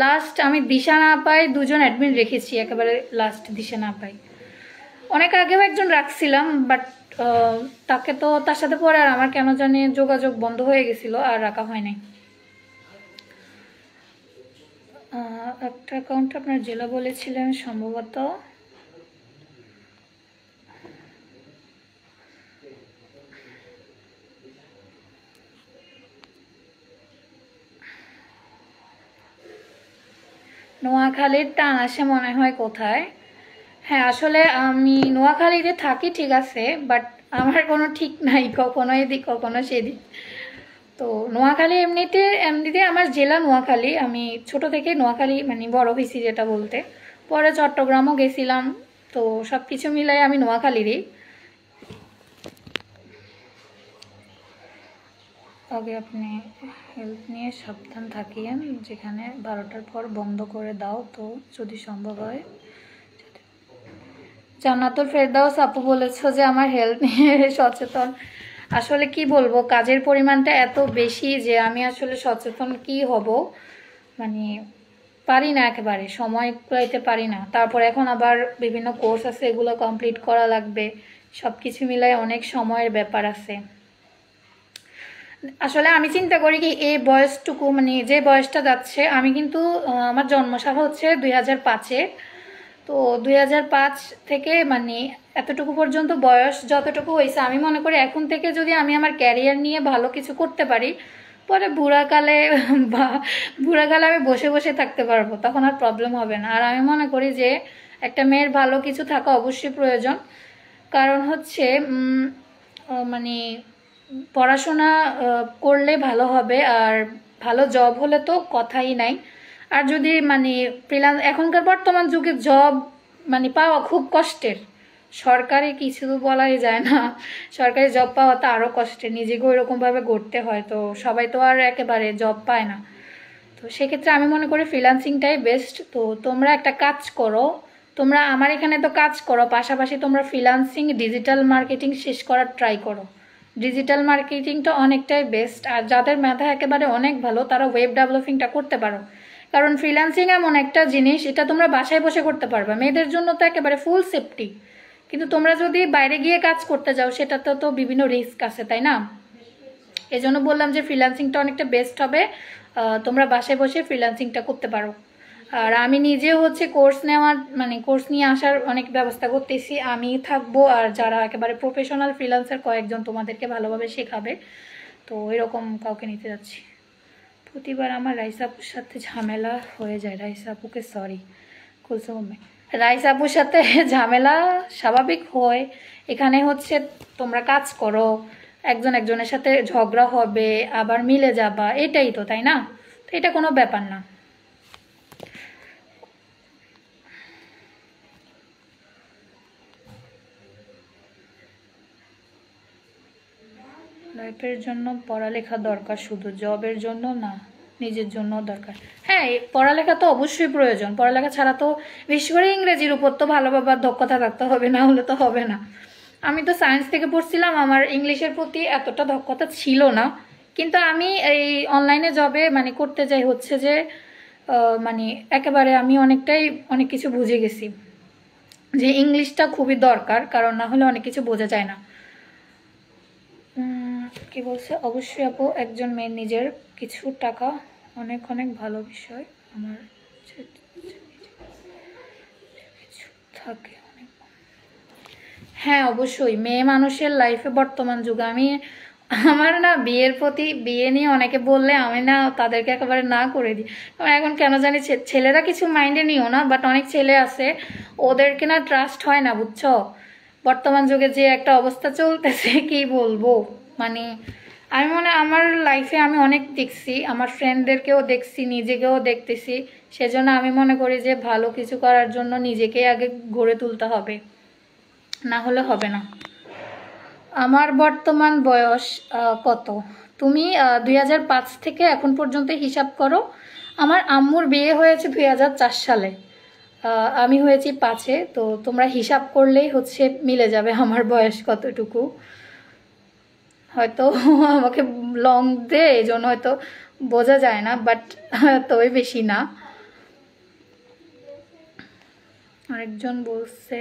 লাস্ট আমি দিশা না পাই 2জন অ্যাডমিট রেখেছি, একেবারে লাস্ট দিশা না পাই। অনেক আগেও একজন রাখছিলাম, বাট তাকে তো তার সাথে পরে আর আমার কেন জানি যোগাযোগ বন্ধ হয়ে গেছিল, আর রাখা হয় নাই। একটা অ্যাকাউন্ট আপনার জেলা বলেছিলেন সম্ভবত, নোয়াখালীর টান আসে মনে হয় কোথায়। হ্যাঁ আসলে আমি নোয়াখালীতে থাকি ঠিক আছে, বাট আমার কোনো ঠিক নাই, কখনো এদিক কখনো সেদিক। তো নোয়াখালী এমনিতে আমার জেলা নোয়াখালী, আমি ছোট থেকে নোয়াখালী মানে বড় হয়েছি যেটা বলতে, পরে চট্টগ্রামও গেছিলাম, তো সব কিছু মিলাই আমি নোয়াখালীরই। আগে আপনি হেলথ নিয়ে সাবধান থাকিয়েন, যেখানে 12টার পর বন্ধ করে দাও তো যদি সম্ভব হয়। জান্নাতুল ফেরদাউস আপু বলেছো যে আমার হেলথ নিয়ে সচেতন, আসলে কি বলবো কাজের পরিমাণটা এত বেশি যে আমি আসলে সচেতন কি হব, মানে পারি না, একেবারে সময় পাইতে পারি না। তারপর এখন আবার বিভিন্ন কোর্স আছে, এগুলো কমপ্লিট করা লাগবে, সব কিছু মিলাই অনেক সময়ের ব্যাপার আছে। আসলে আমি চিন্তা করি কি এই বয়সটুকু মানে যে বয়সটা যাচ্ছে, আমি কিন্তু আমার জন্মসাল হচ্ছে 2005-এ, তো 2005 থেকে মানে এতটুকু পর্যন্ত বয়স যতটুকু হয়েছে, আমি মনে করি এখন থেকে যদি আমি আমার ক্যারিয়ার নিয়ে ভালো কিছু করতে পারি, পরে বুড়াকালে বা বুড়াকালে আমি বসে বসে থাকতে পারবো, তখন আর প্রবলেম হবে না। আর আমি মনে করি যে একটা মেয়ের ভালো কিছু থাকা অবশ্যই প্রয়োজন, কারণ হচ্ছে মানে পড়াশোনা করলে ভালো হবে, আর ভালো জব হলে তো কথাই নাই। আর যদি মানে ফ্রিল্যান্স, এখনকার বর্তমান যুগে জব মানে পাওয়া খুব কষ্টের, সরকারি কিছু বলাই যায় না, সরকারি জব পাওয়া তো আরও কষ্টের, নিজেকে ওইরকমভাবে গড়তে হয়, তো সবাই তো আর একেবারে জব পায় না। তো সেক্ষেত্রে আমি মনে করি ফ্রিল্যান্সিংটাই বেস্ট। তো তোমরা একটা কাজ করো, তোমরা আমার এখানে তো কাজ করো, পাশাপাশি তোমরা ফ্রিল্যান্সিং ডিজিটাল মার্কেটিং শেষ করার ট্রাই করো। ডিজিটাল মার্কেটিংটা অনেকটাই বেস্ট, আর যাদের মেধা একেবারে অনেক ভালো তারা ওয়েব ডেভেলপিংটা করতে পারো, কারণ ফ্রিল্যান্সিং এমন একটা জিনিস, এটা তোমরা বাসায় বসে করতে পারবে, মেয়েদের জন্য তো একেবারে ফুল সেফটি। কিন্তু তোমরা যদি বাইরে গিয়ে কাজ করতে যাও সেটাতে তো বিভিন্ন রিস্ক আছে, তাই না? এই জন্য বললাম যে ফ্রিল্যান্সিংটা অনেকটা বেস্ট হবে, তোমরা বাসায় বসে ফ্রিল্যান্সিংটা করতে পারো। আর আমি নিজে হচ্ছে কোর্স নেওয়ার মানে কোর্স নিয়ে আসার অনেক ব্যবস্থা করতেছি, আমি থাকবো, আর যারা একেবারে প্রফেশনাল ফ্রিল্যান্সার কয়েকজন তোমাদেরকে ভালোভাবে শেখাবে, তো এরকম কাউকে নিতে যাচ্ছি। প্রতিবার আমার রাইসা আপুর সাথে ঝামেলা হয়ে যায়, রাইসা আপুকে সরি কুলসুমে, রাইসা আপুর সাথে ঝামেলা স্বাভাবিক হয়। এখানে হচ্ছে তোমরা কাজ করো, একজন একজনের সাথে ঝগড়া হবে, আবার মিলে যাবা, এটাই তো, তাই না? তো এটা কোনো ব্যাপার না। লাইফের জন্য পড়ালেখা দরকার, শুধু জবের জন্য না, নিজের জন্য দরকার। হ্যাঁ, পড়ালেখা তো অবশ্যই প্রয়োজন, পড়ালেখা ছাড়া তো, বিশেষ করে ইংরেজির উপর তো ভালোভাবে দক্ষতা থাকতে হবে, না হলে তো হবে না। আমি তো সায়েন্স থেকে পড়ছিলাম, আমার ইংলিশের প্রতি এতটা দক্ষতা ছিল না, কিন্তু আমি এই অনলাইনে জবে মানে করতে যাই হচ্ছে যে মানে একেবারে আমি অনেক কিছু বুঝে গেছি যে ইংলিশটা খুবই দরকার, কারণ না হলে অনেক কিছু বোঝা যায় না। কি বলছে, অবশ্যই আপু, একজন মেয়ের নিজের কিছু টাকা অনেক অনেক ভালো বিষয়, আমার কিছু থাকে অনেক। হ্যাঁ অবশ্যই, মেয়ে মানুষের লাইফে বর্তমান যুগে আমি আমার না বিয়ে নিয়ে অনেকে বললে আমি না তাদেরকে একেবারে না করে দিই। এখন কেন জানি ছেলেরা কিছু মাইন্ডে নিও না, বাট অনেক ছেলে আছে ওদেরকে না ট্রাস্ট হয় না, বুঝছো? বর্তমান যুগে যে একটা অবস্থা চলতেছে কি বলবো, মানে আমি আমার লাইফে আমি অনেক দেখছি, আমার ফ্রেন্ডদেরকেও দেখছি, নিজেকেও দেখতেছি। সেজন্য আমি মনে করি যে ভালো কিছু করার জন্য নিজেকে আগে গড়ে তুলতে হবে, না হলে হবে না। আমার বর্তমান বয়স কত? তুমি 2005 থেকে এখন পর্যন্ত হিসাব করো। আমার আম্মুর বিয়ে হয়েছে 2004 সালে, আমি হয়েছি 5-এ, তো তোমরা হিসাব করলেই হচ্ছে মিলে যাবে আমার বয়স কতটুকু। হয়তো আমাকে লং দে এই জন্য হয়তো বোঝা যায় না, বাট তবে বেশি না। আরেকজন বলছে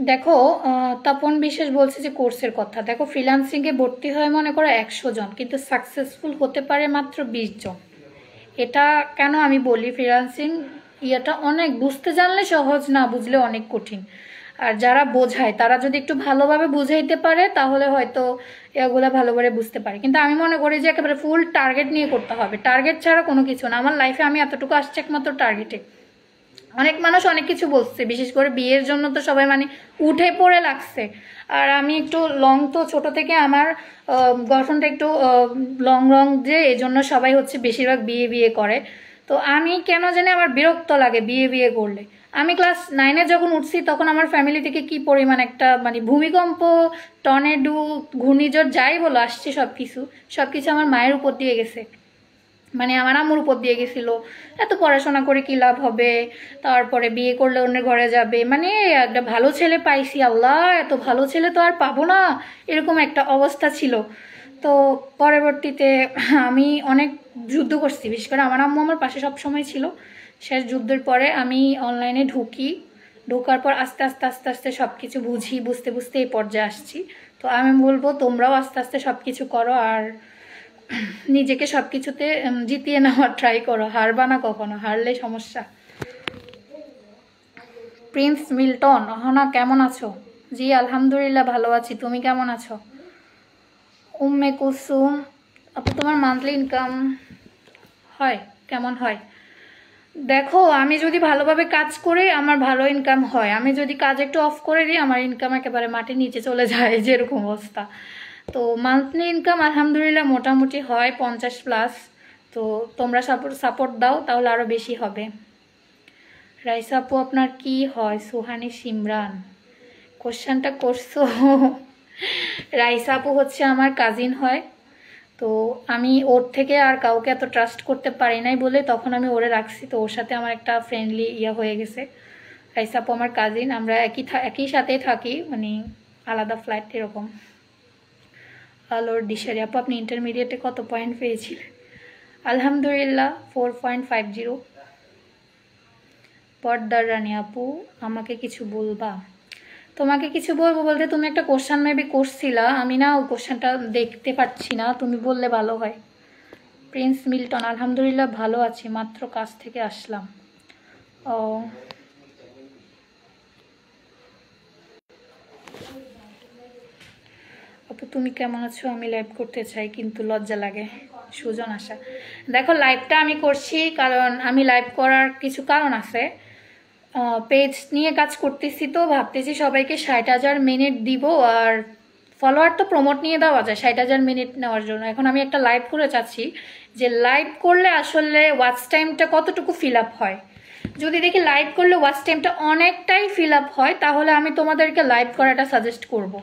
দেখো, তপন বিশ্বাস বলছে যে কোর্সের কথা, দেখো ফ্রিল্যান্সিংয়ে ভর্তি হয় মনে করো 100 জন, কিন্তু সাকসেসফুল হতে পারে মাত্র 20 জন। এটা কেন আমি বলি, ফ্রিল্যান্সিং ইয়েটা অনেক বুঝতে জানলে সহজ, না বুঝলে অনেক কঠিন। আর যারা বোঝায় তারা যদি একটু ভালোভাবে বুঝাইতে পারে তাহলে হয়তো এগুলো ভালোভাবে বুঝতে পারে, কিন্তু আমি মনে করি যে একেবারে ফুল টার্গেট নিয়ে করতে হবে, টার্গেট ছাড়া কোনো কিছু না। আমার লাইফে আমি এতটুকু আসছি একমাত্র টার্গেটে। অনেক মানুষ অনেক কিছু বলছে, বিশেষ করে বিয়ের জন্য তো সবাই মানে উঠে পড়ে লাগছে। আর আমি একটু লং, তো ছোট থেকে আমার গঠনটা একটু লং যে, এই জন্য সবাই হচ্ছে বেশিরভাগ বিয়ে বিয়ে করে। তো আমি কেন জানি আমার বিরক্ত লাগে বিয়ে বিয়ে করলে। আমি ক্লাস 9-এ যখন উঠছি তখন আমার ফ্যামিলি থেকে কি পরিমাণ একটা মানে ভূমিকম্প, টর্নেডো, ঘূর্ণিঝড় যাই বলো আসছে, সব কিছু আমার মায়ের উপর দিয়ে গেছে, মানে আমার আম্মুর উপর দিয়ে গেছিল। এত পড়াশোনা করে কি লাভ হবে, তারপরে বিয়ে করলে অন্যের ঘরে যাবে, মানে একটা ভালো ছেলে পাইছি, আল্লাহ এত ভালো ছেলে তো আর পাবো না, এরকম একটা অবস্থা ছিল। তো পরবর্তীতে আমি অনেক যুদ্ধ করছি, বিশেষ করে আমার আম্মু আমার পাশে সব সময় ছিল। শেষ যুদ্ধের পরে আমি অনলাইনে ঢোকার পর আস্তে আস্তে আস্তে আস্তে সব কিছু বুঝতে বুঝতে এই পর্যায়ে আসছি। তো আমি বলবো তোমরাও আস্তে আস্তে সব কিছু করো, আর নিজেকে সব কিছুতে জিতিয়ে নেওয়ার ট্রাই করো, হারবা না কখনো, হারলে সমস্যা। প্রিন্স মিল্টন, অহনা কেমন আছো? জি আলহামদুলিল্লাহ ভালো আছি, তুমি কেমন আছো? উম্মে কুসুম আপু তোমার মান্থলি ইনকাম হয় কেমন হয়? দেখো, আমি যদি ভালোভাবে কাজ করি আমার ভালো ইনকাম হয়, আমি যদি কাজ একটু অফ করে দিই আমার ইনকাম একেবারে মাটির নিচে চলে যায়, যেরকম অবস্থা। তো মান্থলি ইনকাম আলহামদুলিল্লাহ মোটামুটি হয় 50+। তো তোমরা সাপোর্ট দাও তাহলে আরও বেশি হবে। রাইসা আপু আপনার কি হয়? সুহানি সিমরান, কোশ্চেনটা করছো। রাইসা আপু হচ্ছে আমার কাজিন হয়, তো আমি ওর থেকে আর কাউকে এত ট্রাস্ট করতে পারি নাই বলে তখন আমি ওরে রাখছি, তো ওর সাথে আমার একটা ফ্রেন্ডলি হয়ে গেছে। রাইসা আপু আমার কাজিন, আমরা একই সাথেই থাকি, মানে আলাদা ফ্ল্যাট এরকম। আলোর দিশারি আপু আপনি ইন্টারমিডিয়েটে কত পয়েন্ট পেয়েছিলেন? আলহামদুলিল্লাহ 4.50। পর্দার রানী আপু আমাকে কিছু বলবা? তোমাকে কিছু বলবো বলতে তুমি একটা কোশ্চেন মেবি করছিলা, আমি না ওই কোশ্চেনটা দেখতে পাচ্ছি না, তুমি বললে ভালো হয়। প্রিন্স মিল্টন আলহামদুলিল্লাহ ভালো আছি, মাত্র কাজ থেকে আসলাম। ও আপু তুমি কেমন আছো? আমি লাইভ করতে চাই কিন্তু লজ্জা লাগে। সুজন আশা, দেখো লাইভটা আমি করছি কারণ আমি লাইভ করার কিছু কারণ আছে। পেজ নিয়ে কাজ করতেছি, তো ভাবতেছি সবাইকে 60,000 মিনিট দিব, আর ফলোয়ার তো প্রমোট নিয়ে দেওয়া যায় 60,000 মিনিট নেওয়ার জন্য। এখন আমি একটা লাইভ করে চাচ্ছি যে লাইভ করলে আসলে ওয়াচ টাইমটা কতটুকু ফিল আপ হয়। যদি দেখি লাইভ করলে ওয়াচ টাইমটা অনেকটাই ফিল আপ হয় তাহলে আমি তোমাদেরকে লাইভ করাটা সাজেস্ট করব।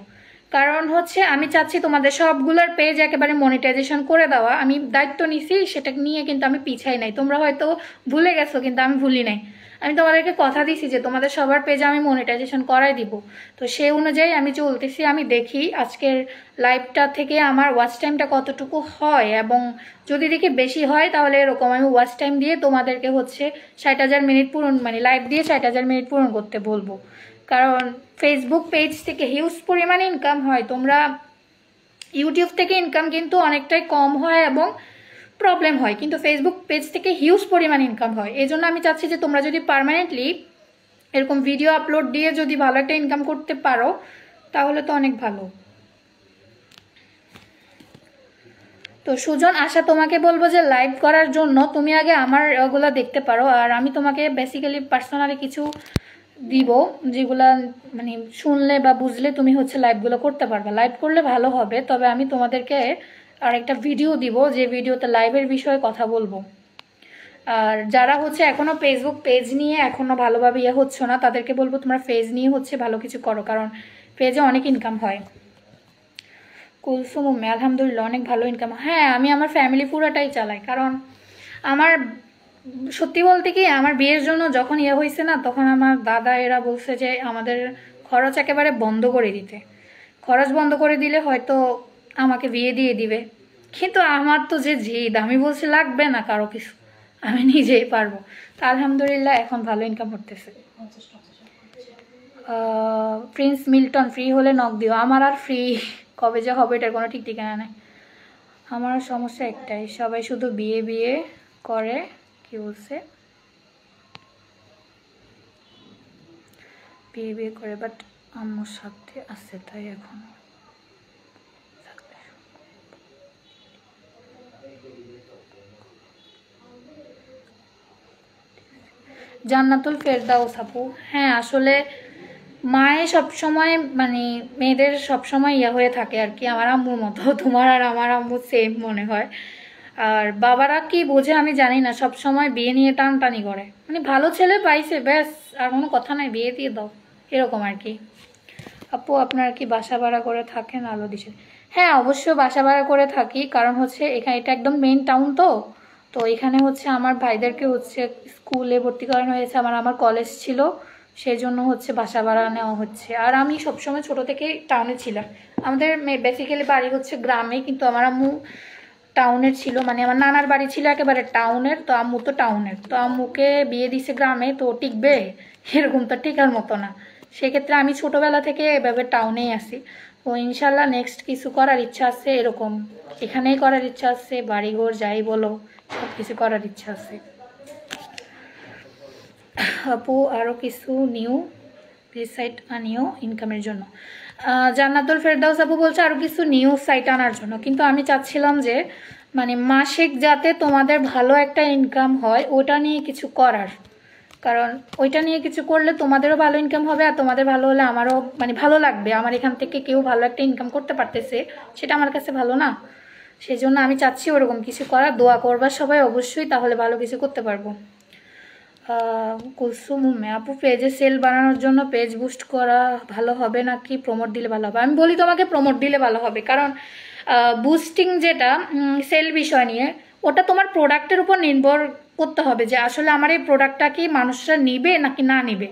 কারণ হচ্ছে আমি চাচ্ছি তোমাদের সবগুলোর পেজ একেবারে মনিটাইজেশন করে দেওয়া, আমি দায়িত্ব নিছি, সেটা নিয়ে কিন্তু আমি পিছাই নাই। তোমরা হয়তো ভুলে গেছো কিন্তু আমি ভুলি নাই, আমি তোমাদেরকে কথা দিছি যে তোমাদের সবার পেজে আমি মনিটাইজেশন করাই দিব। তো সেই অনুযায়ী আমি চলতেছি, আমি দেখি আজকের লাইভটা থেকে আমার ওয়াচ টাইমটা কতটুকু হয়, এবং যদি দেখি বেশি হয় তাহলে এরকম আমি ওয়াচ টাইম দিয়ে তোমাদেরকে হচ্ছে 60,000 মিনিট পূরণ, মানে লাইভ দিয়ে 60,000 মিনিট পূরণ করতে বলবো। কারণ ফেসবুক পেজ থেকে হিউজ পরিমাণে ইনকাম হয়, তোমরা ইউটিউব থেকে ইনকাম কিন্তু অনেকটাই কম হয় এবং প্রবলেম হয়, কিন্তু ফেসবুক পেজ থেকে হিউজ পরিমাণ ইনকাম হয়। এই জন্য আমি চাচ্ছি যে তোমরা যদি পার্মানেন্টলি এরকম ভিডিও আপলোড দিয়ে যদি ভালো একটা ইনকাম করতে পারো তাহলে তো অনেক ভালো। তো সুজন আশা তোমাকে বলবো যে লাইভ করার জন্য তুমি আগে আমার ওগুলো দেখতে পারো, আর আমি তোমাকে বেসিক্যালি পার্সোনালি কিছু দিব যেগুলা মানে শুনলে বা বুঝলে তুমি হচ্ছে লাইভগুলো করতে পারবে। লাইভ করলে ভালো হবে, তবে আমি তোমাদেরকে আর একটা ভিডিও দিব যে ভিডিওতে লাইভের বিষয়ে কথা বলবো। আর যারা হচ্ছে এখনো ফেসবুক পেজ নিয়ে এখনো ভালোভাবে হচ্ছে না তাদেরকে বলবো তোমরা পেজ নিয়ে হচ্ছে ভালো কিছু করো, কারণ পেজে অনেক ইনকাম হয়। কুলসুম আলহামদুলিল্লাহ অনেক ভালো ইনকাম। হ্যাঁ, আমি আমার ফ্যামিলি পুরাটাই চালাই, কারণ আমার সত্যি বলতে কি আমার বিয়ের জন্য যখন হয়েছে না তখন আমার দাদা এরা বলছে যে আমাদের খরচ একেবারে বন্ধ করে দিতে, খরচ বন্ধ করে দিলে হয়তো আমাকে বিয়ে দিয়ে দিবে। কিন্তু আমার তো যে জিদ, আমি বলছি লাগবে না কারো কিছু, আমি নিজেই পারবো। তা আলহামদুলিল্লাহ এখন ভালো ইনকাম করতেছে। প্রিন্স মিল্টন ফ্রি হলে নক দিও। আমার আর ফ্রি কবে যে হবে এটার কোনো ঠিক ঠিকানা নেই। আমার সমস্যা একটাই, সবাই শুধু বিয়ে বিয়ে করে, কি বলছে, বিয়ে বিয়ে করে বাট আম্মুর সাথে আছে তাই এখন। জান্নাতুল ফেরদাউস আপু, হ্যাঁ আসলে মায়ে সবসময় মানে মেয়েদের সবসময় হয়ে থাকে আর কি, আমার আম্মুর মতো। তোমার আর আমার আম্মু সেম মনে হয়। আর বাবারা কি বোঝে আমি জানি না, সবসময় বিয়ে নিয়ে টানটানি করে, মানে ভালো ছেলে পাইছে ব্যাস আর কোনো কথা নাই, বিয়ে দিয়ে দাও এরকম আর কি। আপু আপনারা কি বাসা ভাড়া করে থাকেন আলো দিশে? হ্যাঁ অবশ্যই বাসা ভাড়া করে থাকি, কারণ হচ্ছে এখানে এটা একদম মেইন টাউন, তো তো এখানে হচ্ছে আমার ভাইদেরকে হচ্ছে স্কুলে ভর্তি করানো হয়েছে, আমার কলেজ ছিল, সেই জন্য হচ্ছে বাসা ভাড়া নেওয়া হচ্ছে। আর আমি সবসময় ছোট থেকে টাউনে ছিলাম, আমাদের বেসিক্যালি বাড়ি হচ্ছে গ্রামে, কিন্তু আমার আম্মু টাউনের ছিল, মানে আমার নানার বাড়ি ছিল একেবারে টাউনের, তো আম্মু তো টাউনের, তো আম্মুকে বিয়ে দিছে গ্রামে, তো টিকবে এরকম তো টিকার মতো না। সেক্ষেত্রে আমি ছোটবেলা থেকে এভাবে টাউনেই আসি। তো ইনশাল্লাহ নেক্সট কিছু করার ইচ্ছা আছে, এরকম এখানেই করার ইচ্ছা আছে, বাড়িঘর যাই বলো সব কিছু করার ইচ্ছা আছে। আপু আরও কিছু নিউ সাইট আনিও ইনকামের জন্য। জান্নাতুল ফেরদাউস আপু বলছে আরও কিছু নিউ সাইট আনার জন্য, কিন্তু আমি চাচ্ছিলাম যে মানে মাসিক যাতে তোমাদের ভালো একটা ইনকাম হয় ওটা নিয়ে কিছু করার, কারণ ওইটা নিয়ে কিছু করলে তোমাদেরও ভালো ইনকাম হবে, আর তোমাদের ভালো হলে আমারও মানে ভালো লাগবে, আমার এখান থেকে কেউ ভালো একটা ইনকাম করতে পারতেছে সেটা আমার কাছে ভালো না। সেই জন্য আমি চাচ্ছি ওরকম কিছু করার, দোয়া করবা সবাই অবশ্যই, তাহলে ভালো কিছু করতে পারবো। কুলসুম আপু পেজে সেল বানানোর জন্য পেজ বুস্ট করা ভালো হবে নাকি প্রমোট দিলে ভালো হবে? আমি বলি তোমাকে প্রমোট দিলে ভালো হবে, কারণ বুস্টিং যেটা সেল বিষয় নিয়ে ওটা তোমার প্রোডাক্টের উপর নির্ভর করতে হবে যে আসলে আমার এই প্রোডাক্টটা কি মানুষরা নিবে নাকি না নিবে।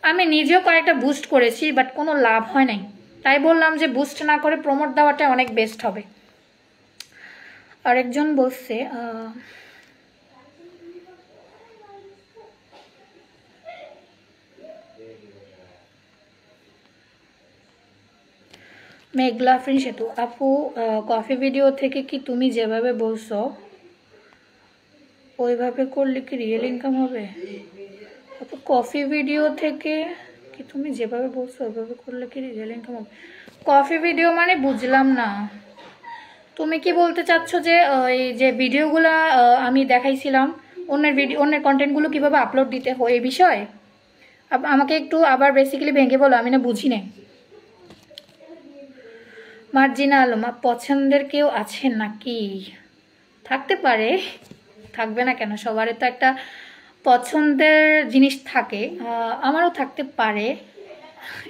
আমি নিজেও কয়েকটা বুস্ট করেছি বাট কোনো লাভ হয় নাই, তাই বললাম যে বুস্ট না করে প্রমোট দেওয়াটা অনেক বেস্ট হবে। আরেকজন বলছে মেঘলা আফরিন সেতু আপু কফি ভিডিও থেকে কি তুমি যেভাবে বলছো ওইভাবে করলে কি রিয়েল ইনকাম হবে? আপু কফি ভিডিও থেকে কি তুমি যেভাবে বলছো ওইভাবে করলে কি রিয়েল ইনকাম হবে? কফি ভিডিও মানে বুঝলাম না, তুমি কি বলতে চাচ্ছ যে এই যে ভিডিওগুলো আমি দেখাইছিলাম অন্যের কন্টেন্টগুলো কিভাবে আপলোড দিতে হয় এই বিষয়ে? আমাকে একটু আবার বেসিক্যালি ভেঙে বলো, আমি না বুঝি না। মার্জিনা আলম পছন্দের কেউ আছে নাকি? থাকতে পারে, থাকবে না কেন, সবারই তো একটা পছন্দের জিনিস থাকে, আমারও থাকতে পারে,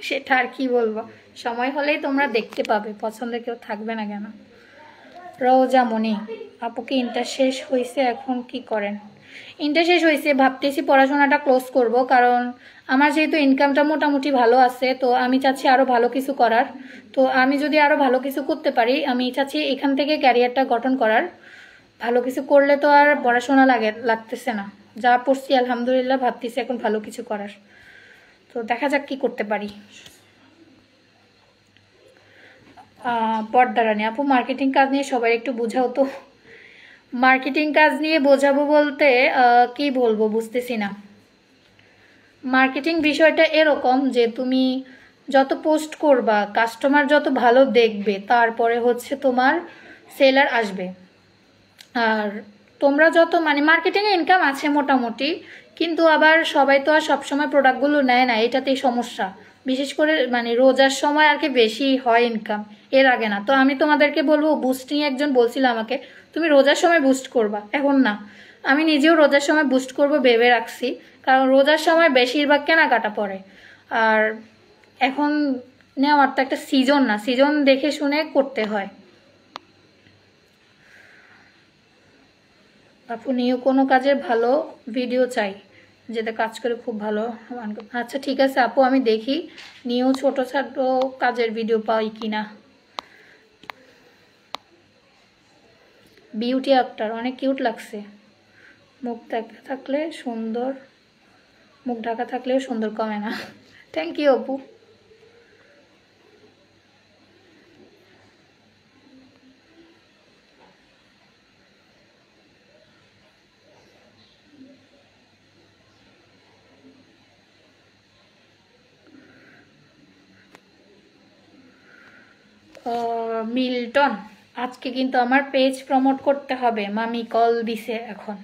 সেটা আর কি বলবো, সময় হলেই তোমরা দেখতে পাবে পছন্দের কেউ থাকবে না কেন। রোজা মনি আপুকে ইন্টার শেষ হয়েছে, এখন কি করেন? ইন্টার শেষ হয়েছে, ভাবতেছি পড়াশোনাটা ক্লোজ করব, কারণ আমার যেহেতু ইনকামটা মোটামুটি ভালো আছে তো আমি চাচ্ছি আরও ভালো কিছু করার। তো আমি যদি আরও ভালো কিছু করতে পারি আমি চাচ্ছি এখান থেকে ক্যারিয়ারটা গঠন করার। ভালো কিছু করলে তো আর পড়াশোনা লাগতেছে না, যা পড়ছি আলহামদুলিল্লাহ, ভাবতেছি এখন ভালো কিছু করার। তো দেখা যাক কি করতে পারি। পর্দারানী আপু মার্কেটিং কাজ নিয়ে সবাই একটু বোঝাও তো। মার্কেটিং কাজ নিয়ে বোঝাবো বলতে কি বলবো বুঝতেছি না। মার্কেটিং বিষয়টা এরকম যে তুমি যত পোস্ট করবা কাস্টমার যত ভালো দেখবে তারপরে হচ্ছে তোমার সেলার আসবে। আর তোমরা যত মানে মার্কেটিংয়ে ইনকাম আছে মোটামুটি, কিন্তু আবার সবাই তো আর সবসময় প্রোডাক্টগুলো নেয় না, এটাতেই সমস্যা। বিশেষ করে মানে রোজার সময় আর কি বেশি হয় ইনকাম, এর আগে না। তো আমি তোমাদেরকে বলবো বুস্টিং একজন বলছিল আমাকে তুমি রোজার সময় বুস্ট করবা, এখন না। আমি নিজেও রোজার সময় বুস্ট করব ভেবে রাখছি, কারণ রোজার সময় বেশিরভাগ কেনাকাটা পড়ে, আর এখন নেওয়ার তো একটা সিজন না, সিজন দেখে শুনে করতে হয়। আপু নিউ কোনো কাজের ভালো ভিডিও চাই যেটা কাজ করে খুব ভালো। আচ্ছা ঠিক আছে আপু, আমি দেখি নিউ ছোট ছোট কাজের ভিডিও পাই কিনা। বিউটি আক্তার অনেক কিউট লাগছে, মুখ ঢাকা থাকলে সুন্দর, মুখ ঢাকা থাকলেও সুন্দর কমে না। থ্যাংক ইউ আপু। মিল্টন আজকে কিন্তু আমার পেজ প্রমোট করতে হবে, মামি কল দিছে এখন।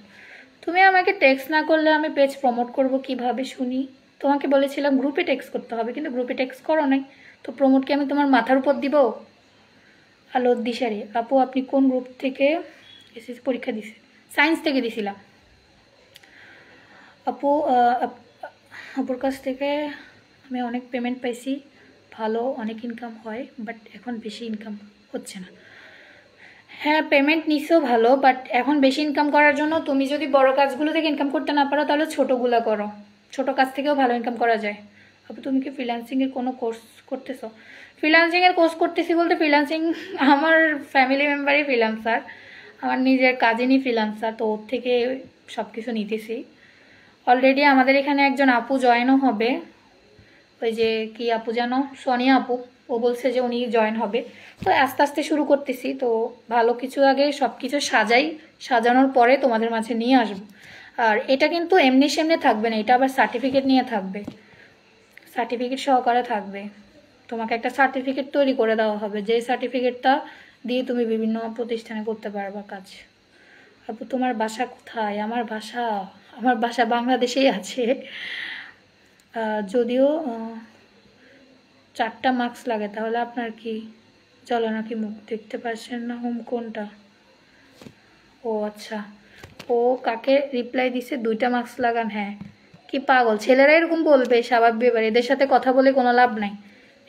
তুমি আমাকে টেক্সট না করলে আমি পেজ প্রমোট করব কিভাবে শুনি? তোমাকে বলেছিলাম গ্রুপে টেক্সট করতে হবে, কিন্তু গ্রুপে টেক্সট করো নাই, তো প্রমোট কি আমি তোমার মাথার উপর দিব? আলো দিশারি আপু আপনি কোন গ্রুপ থেকে এসএসসি পরীক্ষা দিছে? সায়েন্স থেকে দিছিলাম আপু। আপুর কাছ থেকে আমি অনেক পেমেন্ট পাইছি, ভালো অনেক ইনকাম হয়, বাট এখন বেশি ইনকাম হচ্ছে না। হ্যাঁ পেমেন্ট নিছো ভালো, বাট এখন বেশি ইনকাম করার জন্য তুমি যদি বড় কাজগুলো থেকে ইনকাম করতে না পারো তাহলে ছোটোগুলো করো, ছোটো কাজ থেকেও ভালো ইনকাম করা যায়। আপু তুমি কি ফ্রিল্যান্সিংয়ের কোনো কোর্স করতেছো? ফ্রিল্যান্সিংয়ের কোর্স করতেছি বলতে ফ্রিল্যান্সিং আমার ফ্যামিলি মেম্বারই ফ্রিল্যান্সার, আমার নিজের কাজিনই ফ্রিল্যান্সার, তো ওর থেকে সব কিছু নিতেছি। অলরেডি আমাদের এখানে একজন আপু জয়েনও হবে, ওই যে কি আপু জানো, সোনিয়া আপু, ও বলছে যে উনি জয়েন হবে। তো আস্তে আস্তে শুরু করতেছি। তো ভালো কিছু আগে সব কিছু সাজানোর পরে তোমাদের মাঝে নিয়ে আসবো। আর এটা কিন্তু এমনি সেমনি থাকবে না, এটা আবার সার্টিফিকেট নিয়ে থাকবে, সার্টিফিকেট সহকারে থাকবে। তোমাকে একটা সার্টিফিকেট তৈরি করে দেওয়া হবে, যে সার্টিফিকেটটা দিয়ে তুমি বিভিন্ন প্রতিষ্ঠানে করতে পারবা কাজ। আপু তোমার বাসা কোথায়? আমার বাসা বাংলাদেশেই আছে। যদিও 4টা মার্কস লাগে। তাহলে আপনার কি চলো নাকি মুখ দেখতে পাচ্ছেন না? হোম কোনটা? ও আচ্ছা, ও কাকে রিপ্লাই দিছে 2টা মার্কস লাগান? হ্যাঁ, কি পাগল ছেলেরা এরকম বলবে, স্বাভাবিক ব্যাপার। এদের সাথে কথা বলে কোনো লাভ নাই,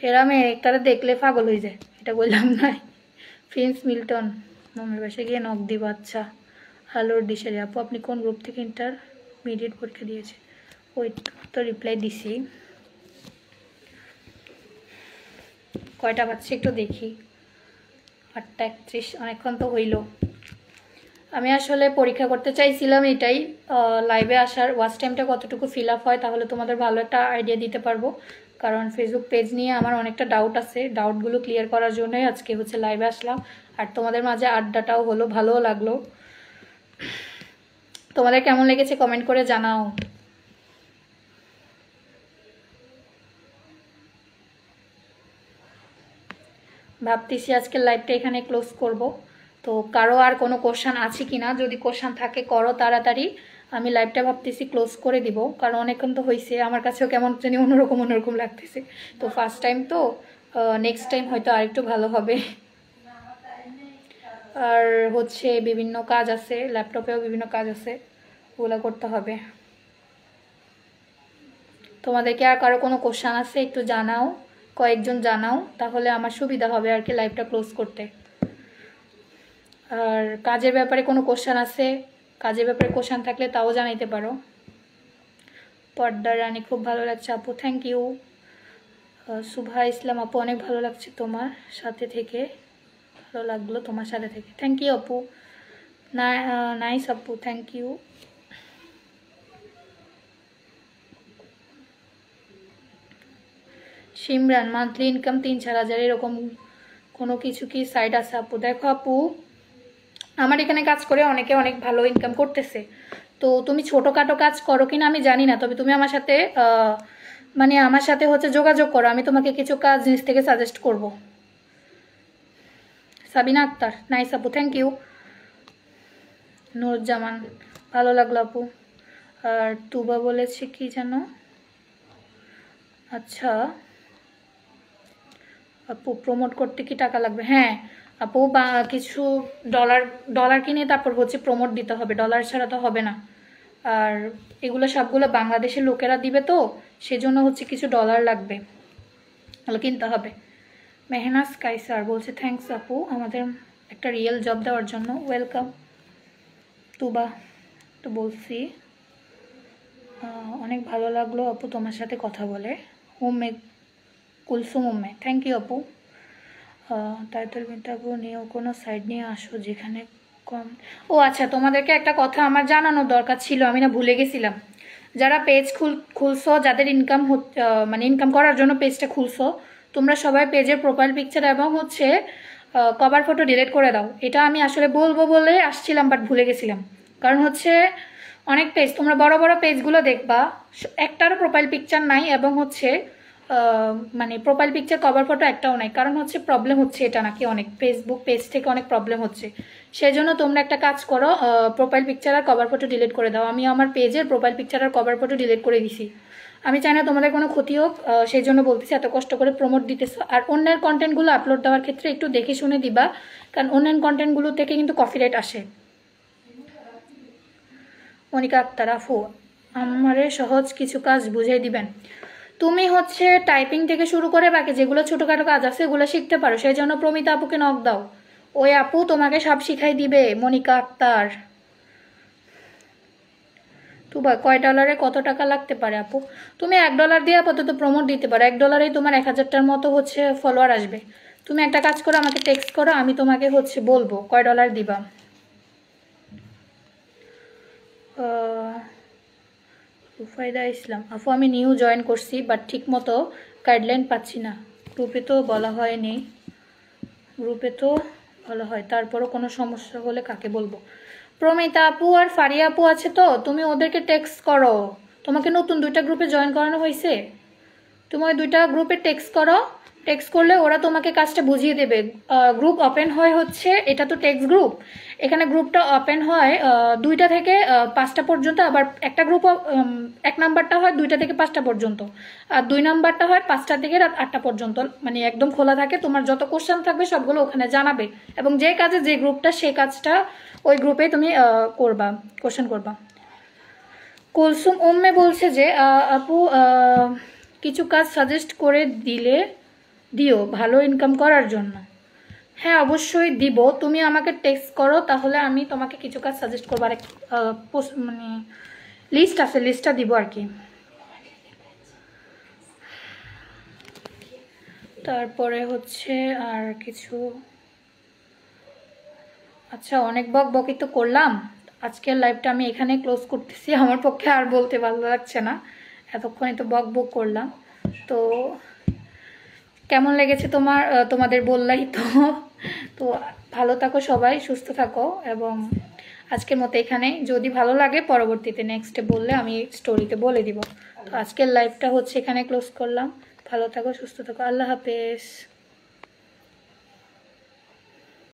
এরা মেয়েটারা দেখলে পাগল হয়ে যায়, এটা বললাম না। প্রিন্স মিল্টন, মমের বাসায় গিয়ে নখ দিব। আচ্ছা, হ্যালোর দিশারি আপু, আপনি কোন গ্রুপ থেকে ইন্টারমিডিয়েট পরীক্ষা দিয়েছে? ওই তো রিপ্লাই দিছি। কয়টা বাজছে একটু দেখি, 8:31, অনেকক্ষণ তো হইল। আমি আসলে পরীক্ষা করতে চাইছিলাম এটাই, লাইভে আসার ওয়াচ টাইমটা কতটুকু ফিল আপ হয়, তাহলে তোমাদের ভালো একটা আইডিয়া দিতে পারবো। কারণ ফেসবুক পেজ নিয়ে আমার অনেকটা ডাউট আছে, ডাউটগুলো ক্লিয়ার করার জন্যই আজকে হচ্ছে লাইভে আসলাম। আর তোমাদের মাঝে আড্ডাটাও হলো, ভালোও লাগলো। তোমাদের কেমন লেগেছে কমেন্ট করে জানাও। ভাবতেছি আজকের লাইভটা এখানে ক্লোজ করব। তো কারো আর কোনো কোশ্চান আছে কি না, যদি কোশ্চান থাকে করো তাড়াতাড়ি। আমি লাইভটা ভাবতেছি ক্লোজ করে দিব, কারণ অনেকক্ষণ তো হয়েছে, আমার কাছেও কেমন জানি অন্যরকম লাগতেছে। তো ফার্স্ট টাইম তো, নেক্সট টাইম হয়তো আরেকটু ভালো হবে। আর হচ্ছে বিভিন্ন কাজ আছে, ল্যাপটপেও বিভিন্ন কাজ আছে, ওগুলো করতে হবে। তোমাদেরকে আর কারো কোনো কোশ্চান আছে একটু জানাও, কয়েকজন জানাও, তাহলে আমার সুবিধা হবে আর কি লাইভটা ক্লোজ করতে। আর কাজের ব্যাপারে কোনো কোশ্চান আছে, কাজের ব্যাপারে কোশ্চান থাকলে তাও জানাইতে পারো। পর্দা রানী, খুব ভালো লাগছে আপু, থ্যাংক ইউ। সুভা ইসলাম আপু, অনেক ভালো লাগছে তোমার সাথে থেকে, ভালো লাগলো তোমার সাথে থেকে, থ্যাংক ইউ আপু। নাইস আপু, thank you. Simran, monthly income 3-4 হাজার, এরকম কোনো কিছু কি সাইড আছে আপু? দেখো আপু, আমার এখানে কাজ করে অনেকে অনেক ভালো ইনকাম করতেছে। তো তুমি ছোটোখাটো কাজ করো কিনা আমি জানি না, তবে তুমি আমার সাথে মানে আমার সাথে হচ্ছে যোগাযোগ করো, আমি তোমাকে কিছু কাজ জিনিস থেকে সাজেস্ট করব। সাবিনা আক্তার, নাইস আপু, থ্যাংক ইউ। নুরুজ্জামান, ভালো লাগলো আপু। আর তুবা বলেছে কি জানো, আচ্ছা আপু প্রমোট করতে কি টাকা লাগবে? হ্যাঁ আপু, বা কিছু ডলার কিনে তারপর হচ্ছে প্রমোট দিতে হবে, ডলার ছাড়া তো হবে না। আর এগুলো সবগুলো বাংলাদেশের লোকেরা দিবে, তো সেজন্য হচ্ছে কিছু ডলার লাগবে, তাহলে কিনতে হবে। মেহনাজ কাইসার বলছে থ্যাংকস আপু আমাদের একটা রিয়েল জব দেওয়ার জন্য, ওয়েলকাম। তুবা তো বলছি, অনেক ভালো লাগলো আপু তোমার সাথে কথা বলে। উম্মে কুলসুম উম্মে, থ্যাংক ইউ আপু। টাইটেল ইন্টারভিউ নিয়েও কোনো সাইড নিয়ে আসো যেখানে কম। ও আচ্ছা, তোমাদেরকে একটা কথা আমার জানানোর দরকার ছিল, আমি না ভুলে গেছিলাম। যারা পেজ খুলছো, যাদের ইনকাম মানে ইনকাম করার জন্য পেজটা খুলছো, তোমরা সবাই পেজের প্রোফাইল পিকচার এবং হচ্ছে কভার ফটো ডিলিট করে দাও। এটা আমি আসলে বলবো বলে আসছিলাম, বাট ভুলে গেছিলাম। কারণ হচ্ছে অনেক পেজ, তোমরা বড় বড় পেজগুলো দেখবা একটারও প্রোফাইল পিকচার নাই, এবং হচ্ছে মানে প্রোফাইল পিকচার কভার ফটো একটাও নাই। কারণ হচ্ছে প্রবলেম হচ্ছে এটা নাকি অনেক ফেসবুক পেজ থেকে অনেক প্রবলেম হচ্ছে। সেই জন্য তোমরা একটা কাজ করো, প্রোফাইল পিকচার আর কভার ফটো ডিলিট করে দাও। আমি আমার পেজের প্রোফাইল পিকচার আর কভার ফটো ডিলিট করে দিছি। আমি চাই না তোমাদের কোনো ক্ষতি হোক, সেই জন্য বলতেছি, এত কষ্ট করে প্রমোট দিতেছো। আর অন্যের কন্টেন্টগুলো আপলোড দেওয়ার ক্ষেত্রে একটু দেখে শুনে দিবা, কারণ অন্যান্য কন্টেন্টগুলো থেকে কিন্তু কপিরাইট আসে। মনিকা আক্তার আফু, আমারে সহজ কিছু কাজ বুঝিয়ে দিবেন। তুমি হচ্ছে টাইপিং থেকে শুরু করে বাকি যেগুলো ছোটোখাটো কাজ আছে এগুলো শিখতে পারো, সেই জন্য প্রমিতা আপুকে নক দাও, ওই আপু তোমাকে সব শিখাই দিবে। মনিকা আক্তার, তুবা কয় ডলারে কত টাকা লাগতে পারে আপু? তুমি $1 দিয়ে আপাতত প্রমোট দিতে পারো, $1 তোমার 1000টার মতো হচ্ছে ফলোয়ার আসবে। তুমি একটা কাজ করো, আমাকে টেক্সট করো, আমি তোমাকে হচ্ছে বলবো কয় ডলার দিবা। রুফাইদা ইসলাম আপু, আমি নিউ জয়েন করছি বাট ঠিক মতো গাইডলাইন পাচ্ছি না। গ্রুপে তো বলা হয়নি, গ্রুপে তো বলা হয়, তারপরও কোনো সমস্যা হলে কাকে বলবো? প্রমিতা আপু আর ফারিয়া আপু আছে তো, তুমি ওদেরকে টেক্সট করো। তোমাকে নতুন 2টা গ্রুপে জয়েন করানো হয়েছে, তুমি ওই 2টা গ্রুপে টেক্সট করো। টেক্সট করলে ওরা তোমাকে কাজটা বুঝিয়ে দেবে। গ্রুপ ওপেন হয় হচ্ছে, এটা তো টেক্সট গ্রুপ, এখানে গ্রুপটা ওপেন হয় 2টা থেকে 5টা পর্যন্ত। আবার একটা গ্রুপ 1 নাম্বারটা হয় 2টা থেকে 5টা পর্যন্ত, আর 2 নাম্বারটা হয় 5টা থেকে রাত 8টা পর্যন্ত। মানে একদম খোলা থাকে, তোমার যত কোশ্চেন থাকবে সবগুলো ওখানে জানাবে, এবং যে কাজে যে গ্রুপটা সেই কাজটা ওই গ্রুপে তুমি করবা, কোশ্চেন করবা। কুলসুম উম্মে বলছে যে আপু কিছু কাজ সাজেস্ট করে দিও ভালো ইনকাম করার জন্য। হ্যাঁ অবশ্যই দিব, তুমি আমাকে টেক্সট করো, তাহলে আমি তোমাকে কিছু কাজ সাজেস্ট করবো। আর মানে লিস্ট আছে, লিস্টটা দিব আর কি। তারপরে হচ্ছে আর কিছু, আচ্ছা অনেক বকবকি তো করলাম, আজকের লাইভটা আমি এখানে ক্লোজ করতেছি। আমার পক্ষে আর বলতে ভালো লাগছে না, এতক্ষণই তো বক করলাম। তো কেমন লেগেছে তোমাদের বললাই তো। তো ভালো থাকো সবাই, সুস্থ থাকো, এবং আজকের মতো এখানে, যদি ভালো লাগে পরবর্তীতে নেক্সটে বললে আমি স্টোরিতে বলে দিব। তো আজকের লাইভটা হচ্ছে এখানে ক্লোজ করলাম। ভালো থাকো, সুস্থ থাকো, আল্লাহ হাফেজ।